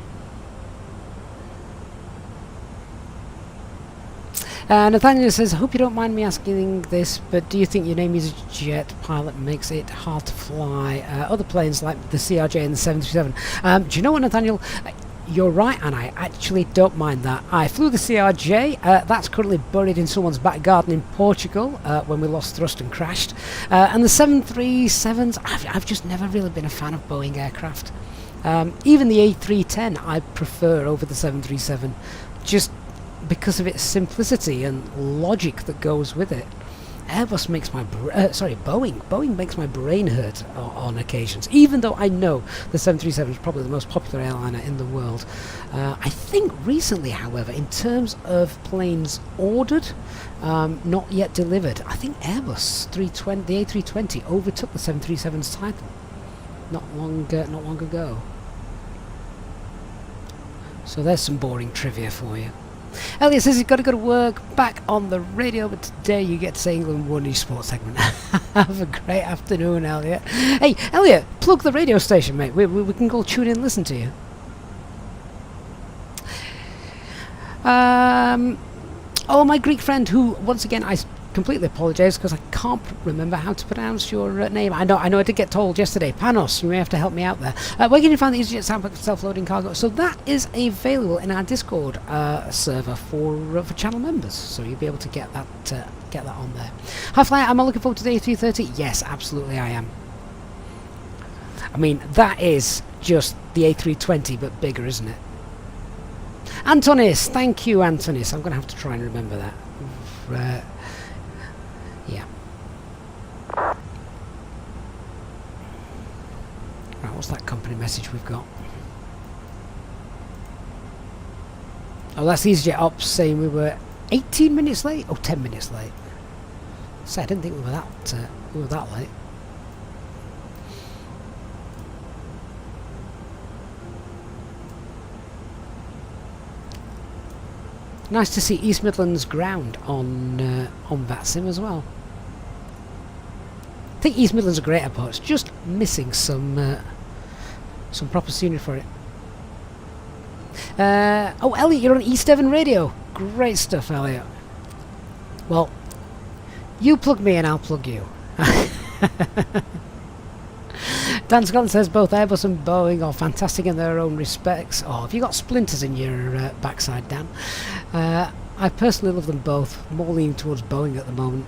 Nathaniel says, I hope you don't mind me asking this, but do you think your name Easyjet pilot makes it hard to fly other planes like the CRJ and the 737? Do you know what, Nathaniel? You're right, and I actually don't mind that. I flew the CRJ. That's currently buried in someone's back garden in Portugal when we lost thrust and crashed. And the 737s, I've just never really been a fan of Boeing aircraft. Even the A310 I prefer over the 737, just because of its simplicity and logic that goes with it. Airbus makes my Boeing makes my brain hurt on occasions, even though I know the 737 is probably the most popular airliner in the world. I think recently, however, in terms of planes ordered, not yet delivered, I think Airbus 320, the A320 overtook the 737's title not long ago. So there's some boring trivia for you. Elliot says he's got to go to work, back on the radio, but today you get to say England won his sports segment. Have a great afternoon, Elliot. Hey, Elliot, plug the radio station, mate. We can go tune in and listen to you. Oh, my Greek friend, who, once again, I completely apologise because I can't remember how to pronounce your name. I know I did get told yesterday. Panos, you may have to help me out there. Where can you find the Easyjet sample of self-loading cargo? So that is available in our Discord server for channel members. So you'll be able to get that on there. Hi Flyer, am I looking forward to the A330? Yes, absolutely I am. I mean, that is just the A320 but bigger, isn't it? Antonis, thank you, Antonis. I'm going to have to try and remember that. Yeah. Right, what's that company message we've got? Oh, that's Easyjet Ops saying we were 18 minutes late. Oh, 10 minutes late. So I didn't think we were that late. Nice to see East Midlands ground on VATSIM as well. I think East Midlands is a great airport. It's just missing some proper scenery for it. Oh, Elliot, you're on East Devon Radio. Great stuff, Elliot. Well, you plug me and I'll plug you. Dan Scotland says both Airbus and Boeing are fantastic in their own respects. Oh, have you got splinters in your backside, Dan? I personally love them both. More leaning towards Boeing at the moment.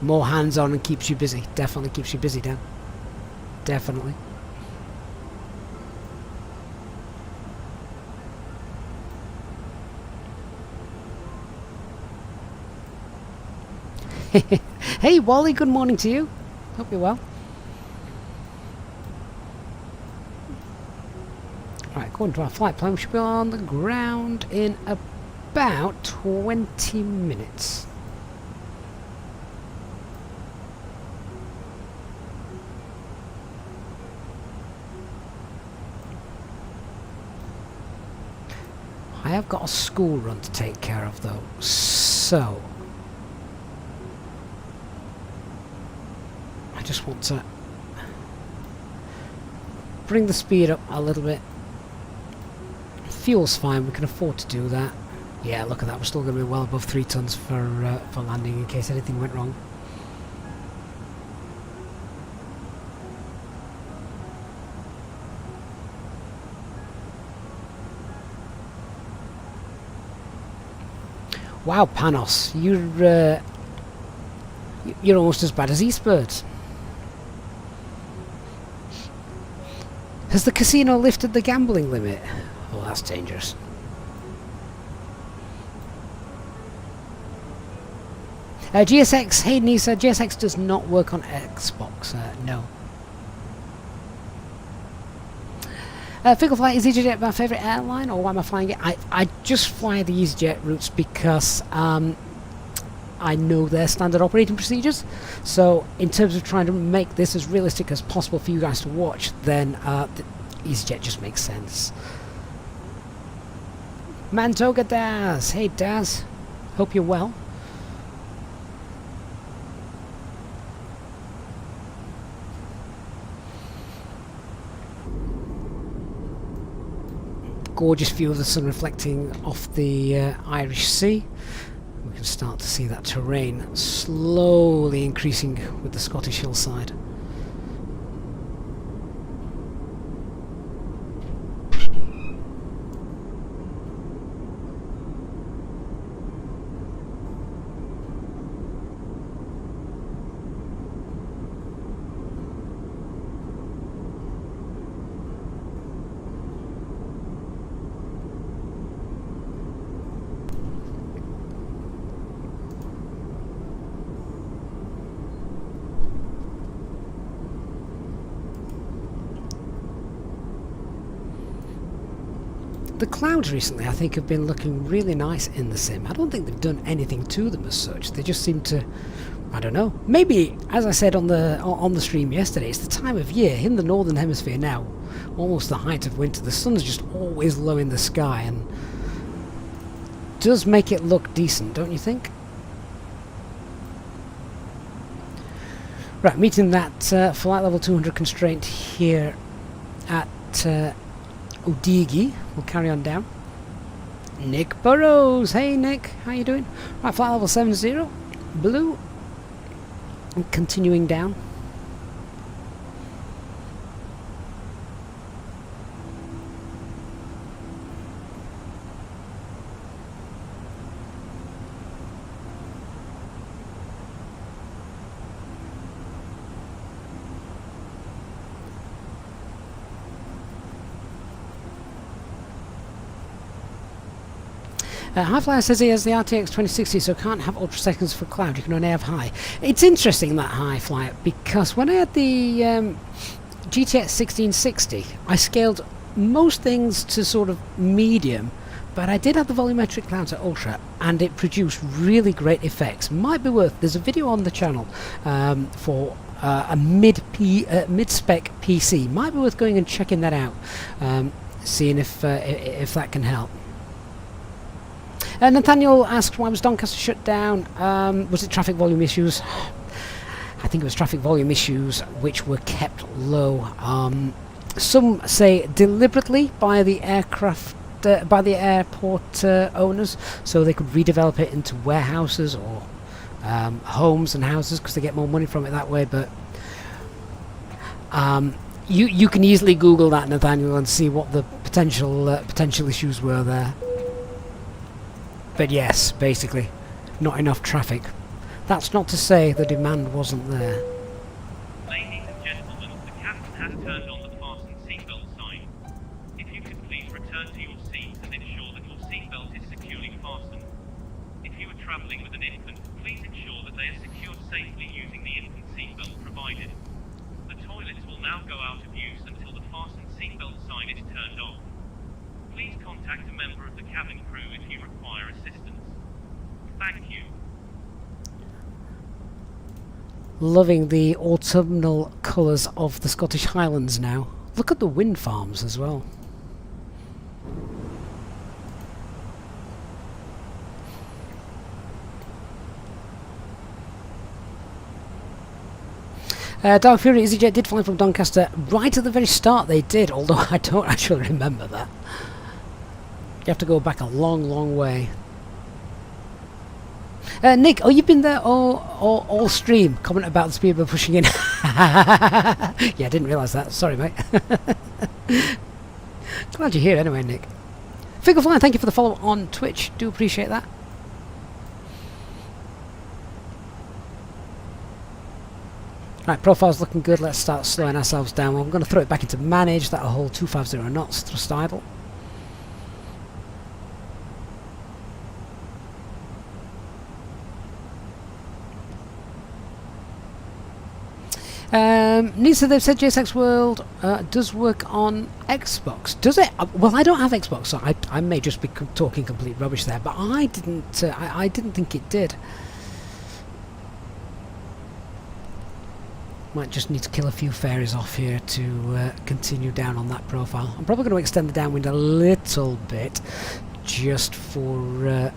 More hands-on and keeps you busy. Definitely keeps you busy, Dan. Definitely. Hey, Wally, good morning to you. Hope you're well. Right, according to our flight plan, we should be on the ground in about 20 minutes. I have got a school run to take care of though, so I just want to bring the speed up a little bit. Fuel's fine, we can afford to do that. Yeah, look at that, we're still going to be well above 3 tons for landing in case anything went wrong. Wow, Panos, you're almost as bad as Eastbirds. Has the casino lifted the gambling limit? Oh, that's dangerous. GSX, hey Nisa, GSX does not work on Xbox, no. Ficklefly, is EasyJet my favourite airline, or why am I flying it? I just fly the EasyJet routes because I know their standard operating procedures. So in terms of trying to make this as realistic as possible for you guys to watch, then EasyJet just makes sense. Mantoga Daz, hey Daz, hope you're well. Gorgeous view of the sun reflecting off the Irish Sea. We can start to see that terrain slowly increasing with the Scottish hillside. The clouds recently, I think, have been looking really nice in the sim. I don't think they've done anything to them as such. They just seem to, I don't know. Maybe, as I said on the stream yesterday, it's the time of year in the northern hemisphere now, almost the height of winter. The sun's just always low in the sky and does make it look decent, don't you think? Right, meeting that flight level 200 constraint here at Udigi. We'll carry on down. Nick Burrows, hey Nick, how you doing? Right, flight level 70, blue. And continuing down. Highflyer says he has the RTX 2060, so can't have ultra seconds for cloud, you can only have high. It's interesting, that Highflyer, because when I had the GTX 1660, I scaled most things to sort of medium, but I did have the volumetric clouds at ultra, and it produced really great effects. Might be worth, there's a video on the channel for a mid-spec PC. Might be worth going and checking that out, seeing if that can help. Nathaniel asked, why was Doncaster shut down? Was it traffic volume issues? I think it was traffic volume issues which were kept low. Some say deliberately by the airport owners, so they could redevelop it into warehouses or homes and houses because they get more money from it that way. But you can easily Google that, Nathaniel, and see what the potential issues were there. But yes, basically, not enough traffic. That's not to say the demand wasn't there. Ladies and gentlemen, the captain has turned on the fasten seatbelt sign. If you could please return to your seat and ensure that your seatbelt is securely fastened. If you are travelling with an infant, please ensure that they are secured safely using the infant seatbelt provided. The toilets will now go out of use until the fasten seatbelt sign is turned off. Please contact a member of the cabin crew if you require assistance. Thank you. Loving the autumnal colours of the Scottish Highlands now. Look at the wind farms as well. Dark Fury Easyjet did fly from Doncaster right at the very start. They did, although I don't actually remember that. You have to go back a long way. Nick, oh, you've been there all stream. Comment about the speed we're pushing in. Yeah, I didn't realise that. Sorry, mate. Glad you're here anyway, Nick. Figurefly, thank you for the follow on Twitch. Do appreciate that. Right, profile's looking good. Let's start slowing ourselves down. Well, I'm going to throw it back into manage. That'll hold 250 knots, thrust idle. Nisa, they've said JSX World does work on Xbox. Does it? Well, I don't have Xbox, so I may just be talking complete rubbish there. But I didn't. I didn't think it did. Might just need to kill a few fairies off here to continue down on that profile. I'm probably going to extend the downwind a little bit, just for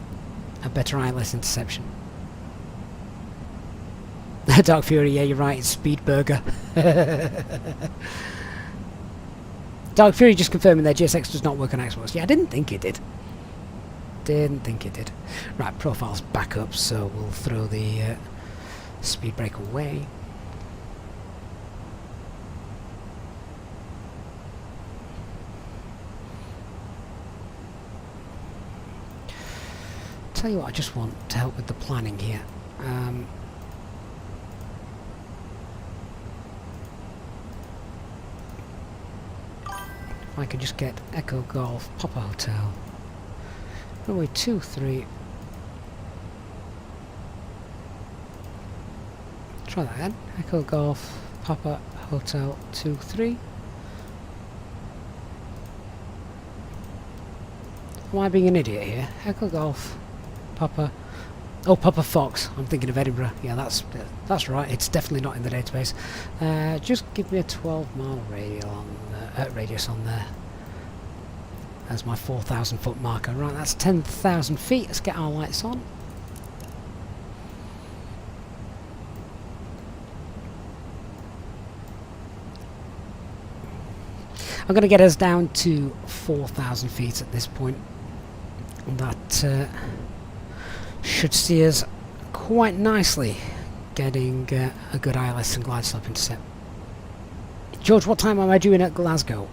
a better ILS interception. Dark Fury, yeah, you're right, it's Speed Burger. Dark Fury just confirming that JSX does not work on Xbox. Yeah, I didn't think it did. Didn't think it did. Right, profile's back up, so we'll throw the speed brake away. Tell you what, I just want to help with the planning here. If I could just get Echo Golf, Papa Hotel, runway 23. Try that again. Echo Golf, Papa Hotel 23. Am I being an idiot here? Echo Golf, Papa. Oh, Papa Fox. I'm thinking of Edinburgh. Yeah, that's right. It's definitely not in the database. Just give me a 12-mile radius on there. As my 4,000 foot marker. Right, that's 10,000 feet. Let's get our lights on. I'm going to get us down to 4,000 feet at this point. That should see us quite nicely getting a good ILS and glide slope intercept. George, what time am I doing at Glasgow?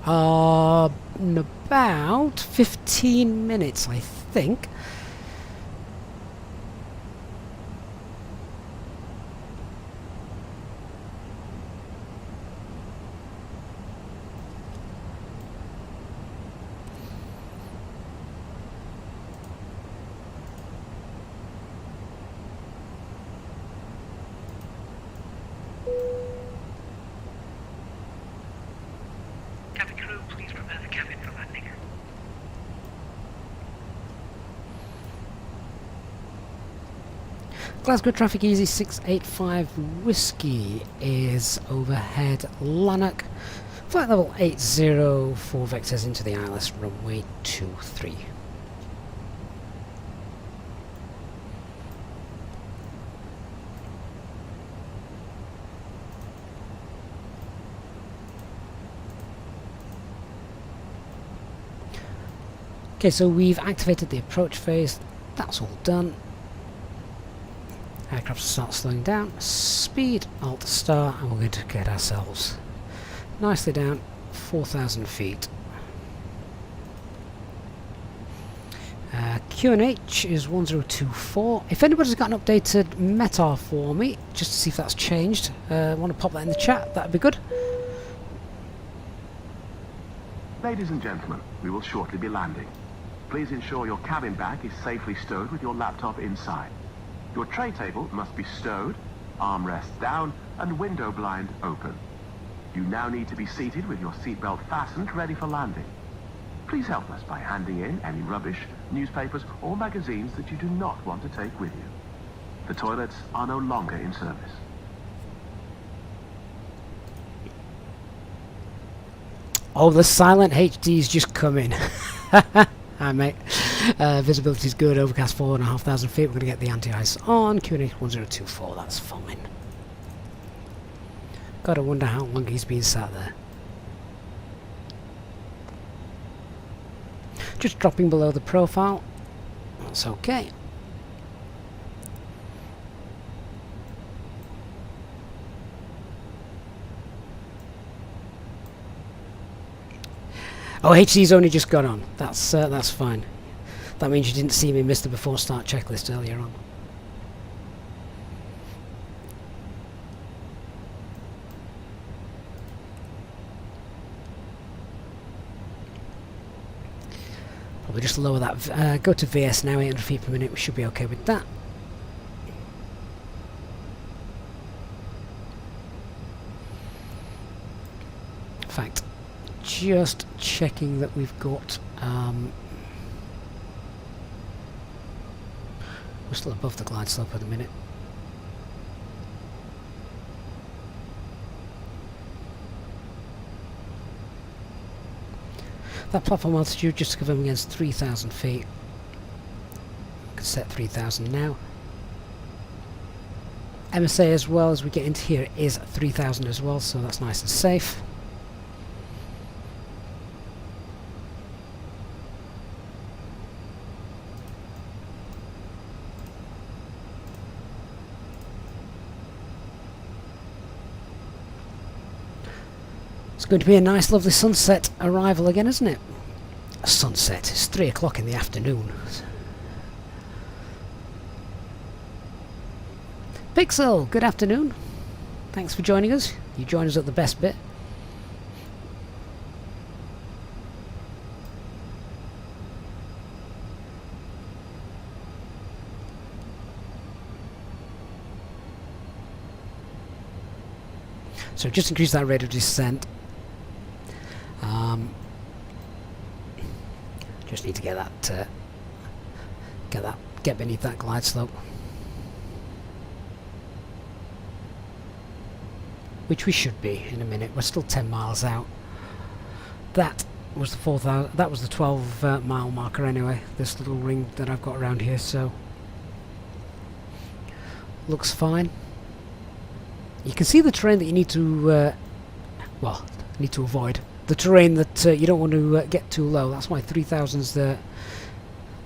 In about 15 minutes, I think. Glasgow traffic easy 685 Whiskey is overhead Lanark. Flight level 80, 4 vectors into the ILS runway 23. Okay, so we've activated the approach phase. That's all done. Aircraft start slowing down, speed, Alt Star, and we're going to get ourselves nicely down 4,000 feet. QNH is 1024. If anybody's got an updated METAR for me, just to see if that's changed, want to pop that in the chat, that'd be good. Ladies and gentlemen, we will shortly be landing. Please ensure your cabin bag is safely stowed with your laptop inside. Your tray table must be stowed, armrests down, and window blind open. You now need to be seated with your seatbelt fastened, ready for landing. Please help us by handing in any rubbish, newspapers, or magazines that you do not want to take with you. The toilets are no longer in service. Oh, the silent HD's just come in. Hi mate. Visibility's good, overcast 4,500 feet. We're going to get the anti-ice on. QNH 1024, that's fine. Gotta wonder how long he's been sat there. Just dropping below the profile. That's okay. Oh, HD's only just got on. That's fine. That means you didn't see me miss the before start checklist earlier on. Probably just lower that. Go to VS now, 800 feet per minute. We should be okay with that. In fact, just checking that we've got. We're still above the glide slope at the minute. That platform altitude, just to confirm, against 3,000 feet. I can set 3,000 now. MSA as well, as we get into here, is 3,000 as well, so that's nice and safe. It's going to be a nice lovely sunset arrival again, isn't it? A sunset, it's 3 o'clock in the afternoon. Pixel, good afternoon. Thanks for joining us. You join us at the best bit. So just increase that rate of descent. Just need to get that, get beneath that glide slope. Which we should be in a minute. We're still 10 miles out. That was the 4,000. That was the 12 mile marker anyway. This little ring that I've got around here, so looks fine. You can see the terrain that you need to, need to avoid. The terrain that you don't want to get too low. That's why 3,000's the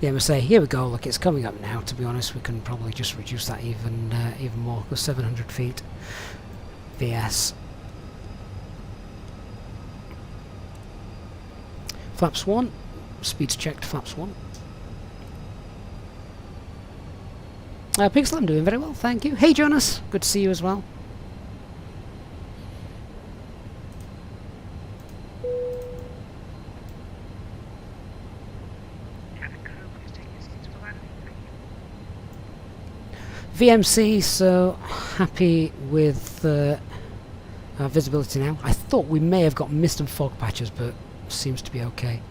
MSA. Here we go. Look, it's coming up now. To be honest, we can probably just reduce that even more. Go 700 feet. VS. Flaps 1. Speeds checked. Flaps 1. Pixel, I'm doing very well, thank you. Hey Jonas, good to see you as well. VMC, so happy with our visibility now. I thought we may have got mist and fog patches, but seems to be okay.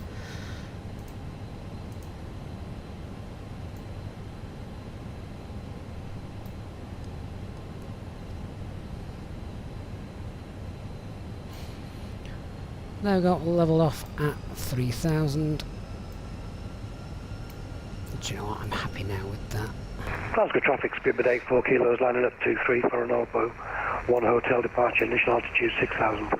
Now we got leveled off at 3,000. Do you know what? I'm happy now with that. Glasgow traffic, speedbird 84 kilos, lining up 23 for an Orbo. 1 hotel departure, initial altitude 6,000 feet.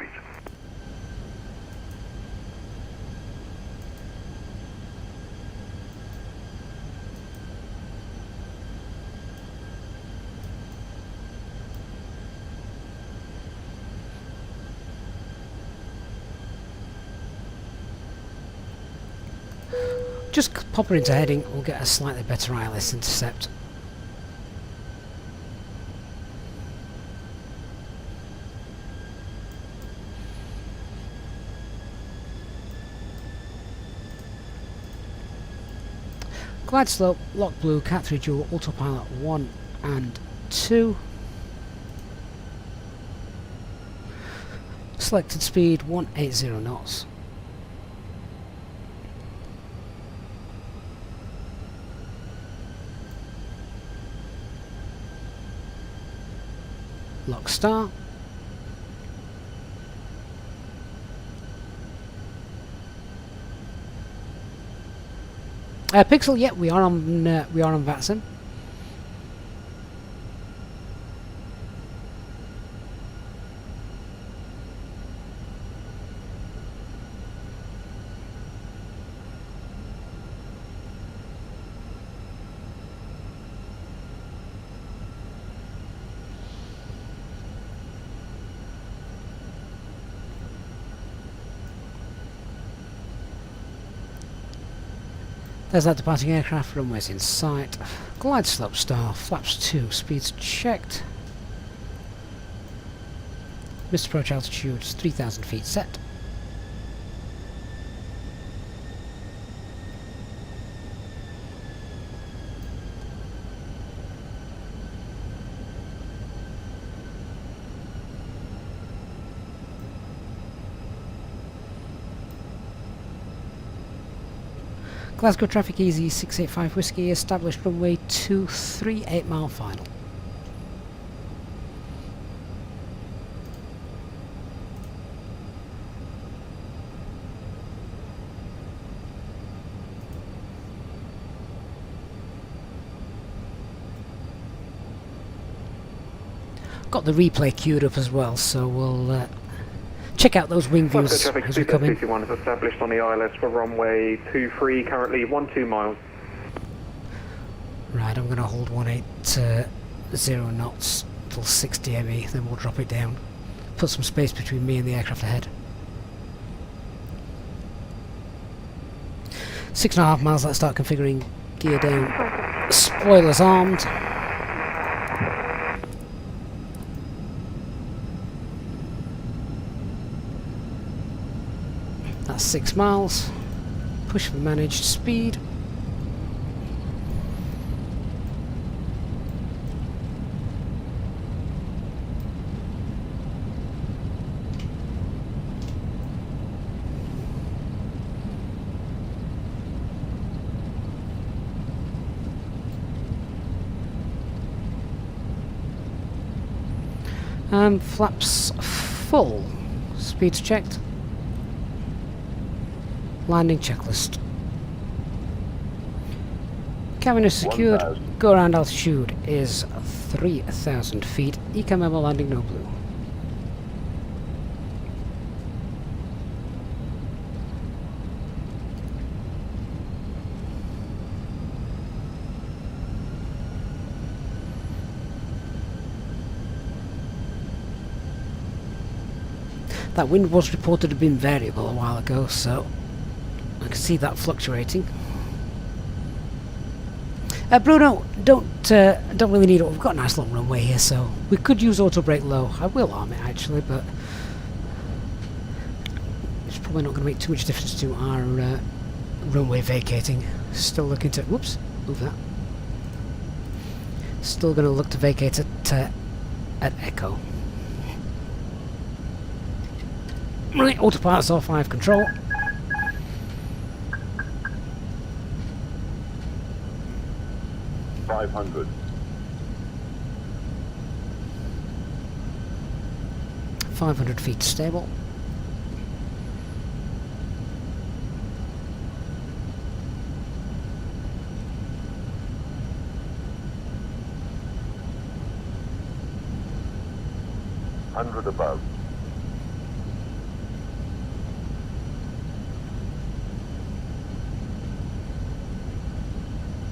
Just pop her into heading, we'll get a slightly better ILS intercept. Glide slope, lock blue, Cat 3 dual, autopilot 1 and 2. Selected speed 180 knots. Lock star. Pixel, yeah, we are on VATSIM. There's that departing aircraft, runways in sight. Glide slope star, flaps 2, speeds checked. Missed approach altitude is 3,000 feet set. Glasgow traffic easy 685 whiskey, established runway 23, 8 mile final. Got the replay queued up as well, so we'll check out those wing views as we come in. Speedbird 221 is established on the ILS for runway 23, currently 12 miles. Right, I'm going to hold 180 knots till 60 ME, then we'll drop it down. Put some space between me and the aircraft ahead. 6.5 miles, let's start configuring gear down. Spoilers armed. That's 6 miles. Push for managed speed. Flaps full. Speeds checked. Landing checklist. Cabin is secured. 1,000. Go around altitude is 3,000 feet. Eco memo landing no blue. That wind was reported to have been variable a while ago, so I can see that fluctuating. Bruno, don't really need it. We've got a nice long runway here, so we could use auto brake low. I will arm it actually, but it's probably not going to make too much difference to our runway vacating. Still looking to, whoops, move that. Still going to look to vacate at Echo. Right, autopilot's off. I have control. $500. 500 feet stable. $100 above.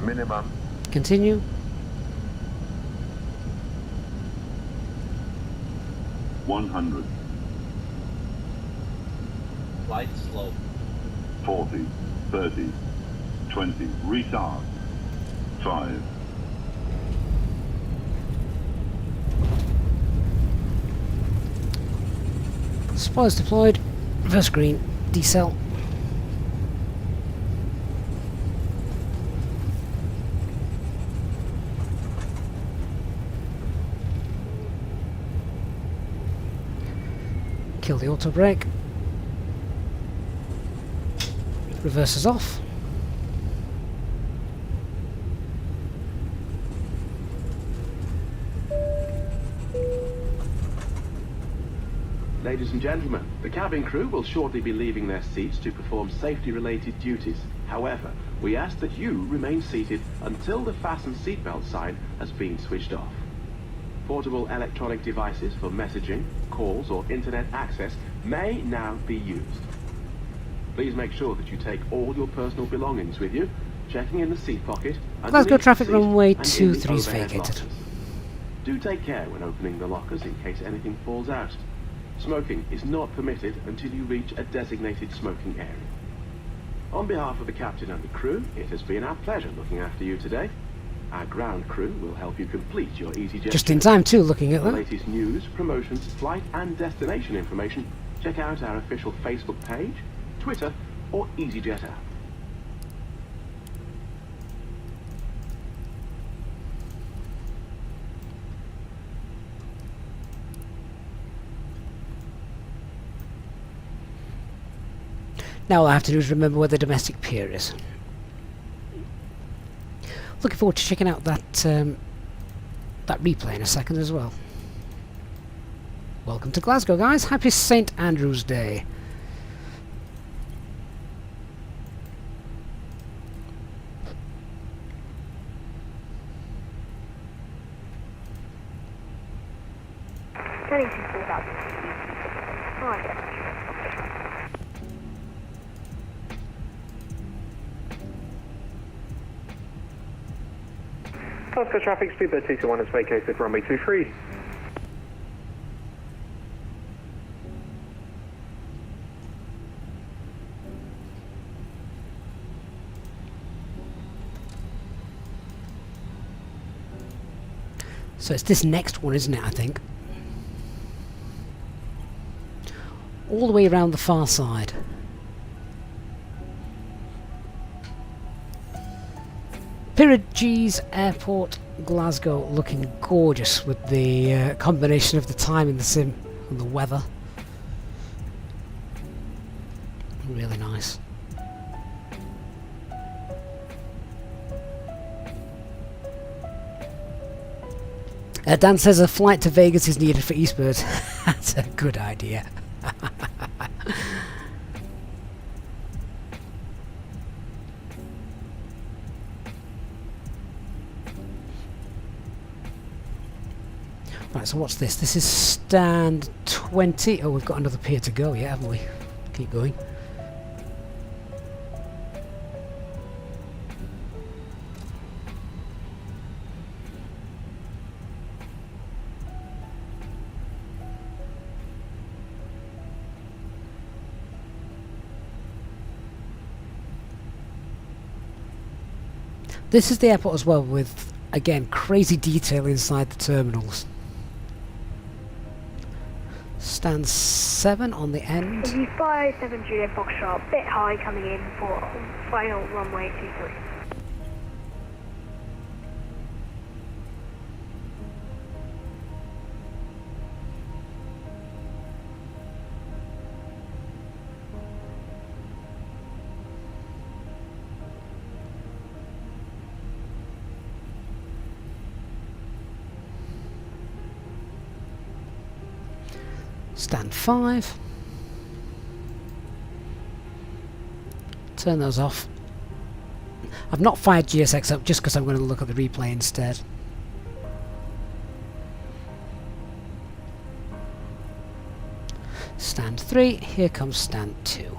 Minimum. Continue. $100. Light slope. 40, 30, 20. Retard. 5. Spoilers deployed. Reverse green. Decel. Kill the auto brake. Reverse is off. Ladies and gentlemen, the cabin crew will shortly be leaving their seats to perform safety-related duties. However, we ask that you remain seated until the fasten seatbelt sign has been switched off. Portable electronic devices for messaging, calls or internet access may now be used. Please make sure that you take all your personal belongings with you, checking in the seat pocket, Glasgow traffic seat, runway and in the 23 is overhead vacated. lockers. Do take care when opening the lockers in case anything falls out. Smoking is not permitted until you reach a designated smoking area. On behalf of the captain and the crew, it has been our pleasure looking after you today. Our ground crew will help you complete your Easyjet. Just in time too, looking at For the that. latest news, promotions, flight and destination information, check out our official Facebook page, Twitter or Easyjet app. Now all I have to do is remember where the domestic pier is. Looking forward to checking out that that replay in a second as well. Welcome to Glasgow, guys. Happy St. Andrew's Day. Turning to 4,000. Oh, I get Glasgow traffic, speedbird 221 has vacated runway 23. So it's this next one, isn't it, I think? All the way around the far side. Pyrages Airport, Glasgow, looking gorgeous with the combination of the time in the sim and the weather. Really nice. Dan says a flight to Vegas is needed for Eastbird. That's a good idea. Right, so what's this? This is stand 20. Oh, we've got another pier to go, yeah, haven't we? Keep going. This is the airport as well, with, again, crazy detail inside the terminals. Stand 7 on the end. The 57 Juliet Foxtrot, bit high coming in for final runway 23. Stand 5. Turn those off. I've not fired GSX up just because I'm going to look at the replay instead. Stand 3. Here comes stand 2.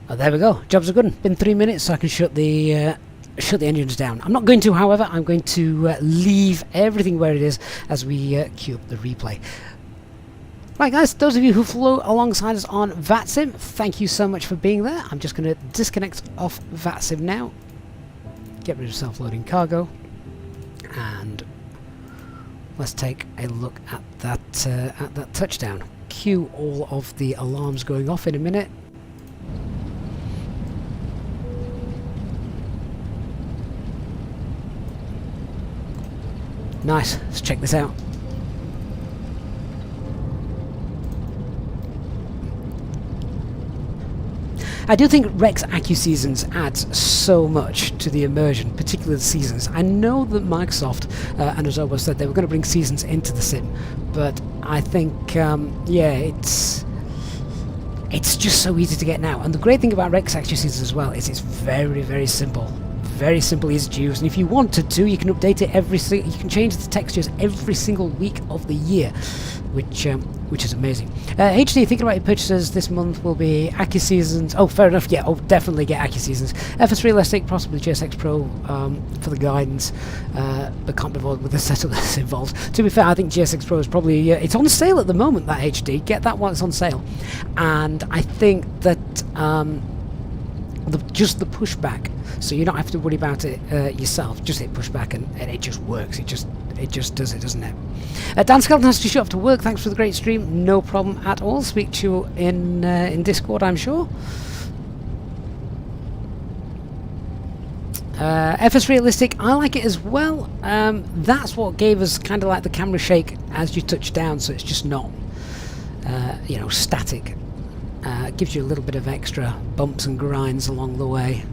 Oh, there we go. Jobs are good. Been 3 minutes, so I can shut the engines down. I'm not going to, however. I'm going to leave everything where it is as we queue up the replay. Right, guys. Those of you who flew alongside us on VATSIM, thank you so much for being there. I'm just going to disconnect off VATSIM now. Get rid of self-loading cargo, and let's take a look at that touchdown. Cue all of the alarms going off in a minute. Nice, let's check this out. I do think Rex AccuSeasons adds so much to the immersion, particularly the seasons. I know that Microsoft and Azobo said they were going to bring seasons into the sim, but I think, yeah, it's just so easy to get now. And the great thing about Rex AccuSeasons as well is it's very, very simple. Very simple, easy to use, and if you wanted to, you can update it you can change the textures every single week of the year, which is amazing. HD, thinking about your purchases this month will be AccuSeasons. Oh, fair enough. Yeah, oh, definitely get AccuSeasons. FS Realistic, possibly GSX Pro for the guidance, but can't be bothered with the setup that's involved. To be fair, I think GSX Pro is probably it's on sale at the moment. That HD, get that while it's on sale, and I think that just the pushback, so you don't have to worry about it yourself. Just hit pushback and it just works. It just does it, doesn't it? Dan Skelton has to shoot off to work. Thanks for the great stream. No problem at all. Speak to you in Discord, I'm sure. FS Realistic, I like it as well. That's what gave us kind of like the camera shake as you touch down, so it's just not static. Gives you a little bit of extra bumps and grinds along the way.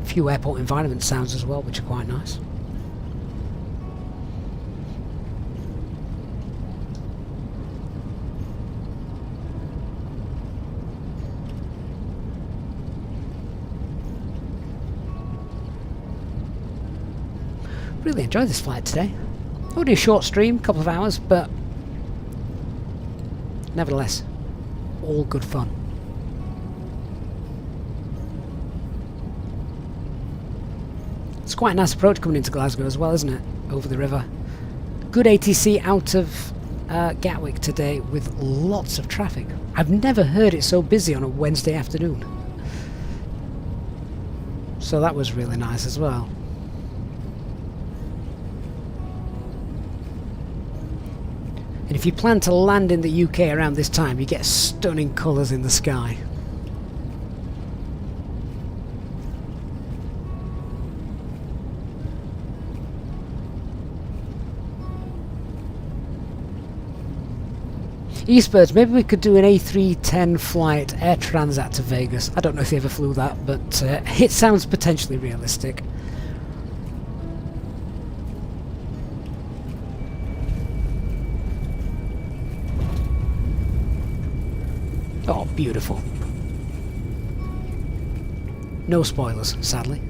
A few airport environment sounds as well, which are quite nice. Really enjoyed this flight today. Only a short stream, couple of hours, but nevertheless, all good fun. It's quite a nice approach coming into Glasgow as well, isn't it? Over the river. Good ATC out of Gatwick today with lots of traffic. I've never heard it so busy on a Wednesday afternoon. So that was really nice as well. And if you plan to land in the UK around this time, you get stunning colours in the sky. Eastbirds, maybe we could do an A310 flight, Air Transat to Vegas. I don't know if you ever flew that, but it sounds potentially realistic. Oh, beautiful. No spoilers, sadly.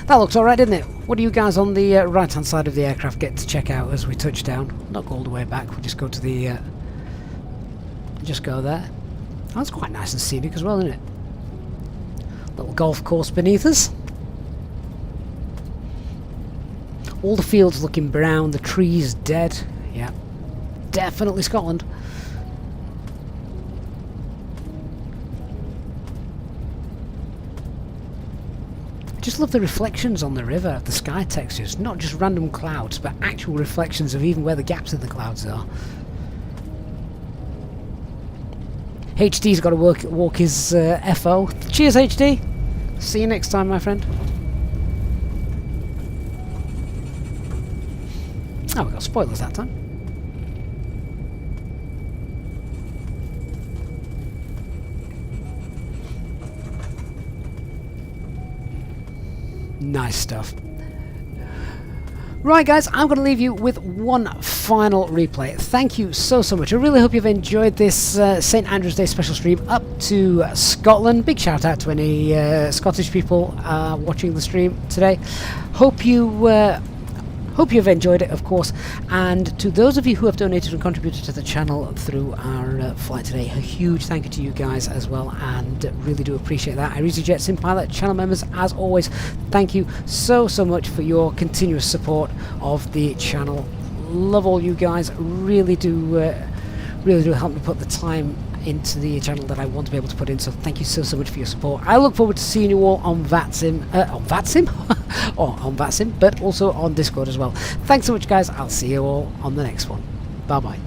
That looks alright, didn't it? What do you guys on the right hand side of the aircraft get to check out as we touch down? Not go all the way back, we'll just go to the... just go there. Oh, that's quite nice and scenic as well, isn't it? Little golf course beneath us. All the fields looking brown, the trees dead. Yeah, definitely Scotland. Just love the reflections on the river, the sky textures, not just random clouds, but actual reflections of even where the gaps in the clouds are. HD's got to walk his FO. Cheers, HD. See you next time, my friend. Oh, we got spoilers that time. Nice stuff. Right guys, I'm going to leave you with one final replay. Thank you so much. I really hope you've enjoyed this St Andrew's Day special stream up to Scotland. Big shout out to any Scottish people watching the stream today. Hope you've enjoyed it, of course, and to those of you who have donated and contributed to the channel through our flight today, a huge thank you to you guys as well, and really do appreciate that. Our Easyjet Sim Pilot channel members, as always, thank you so much for your continuous support of the channel. Love all you guys, really do help me put the time into the channel that I want to be able to put in, so thank you so much for your support. I look forward to seeing you all on VATSIM, or on VATSIM, but also on Discord as well. Thanks so much guys, I'll see you all on the next one. Bye bye.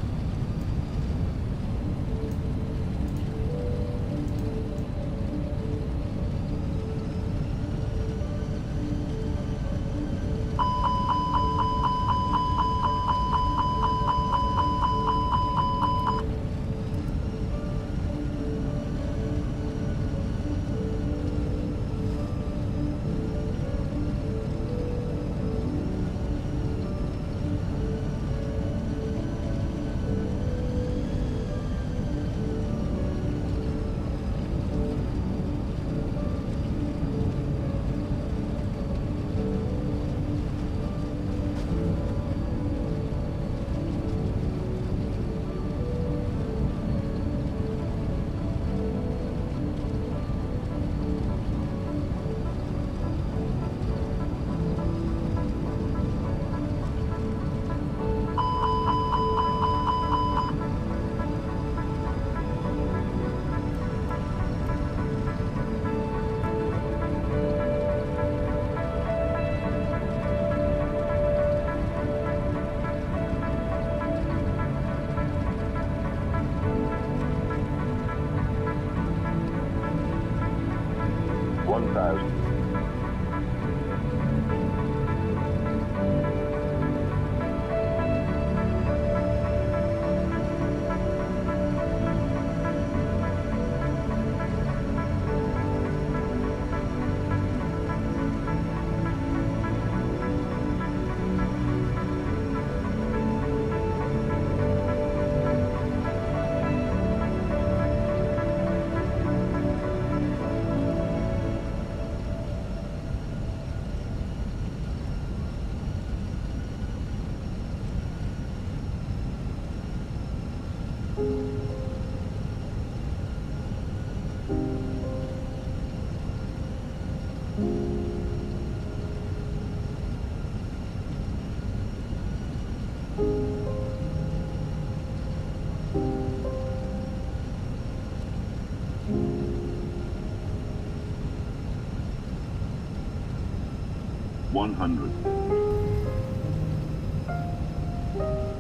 100.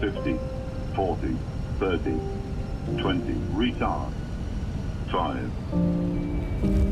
50, 40, 30, 20, retard. 5.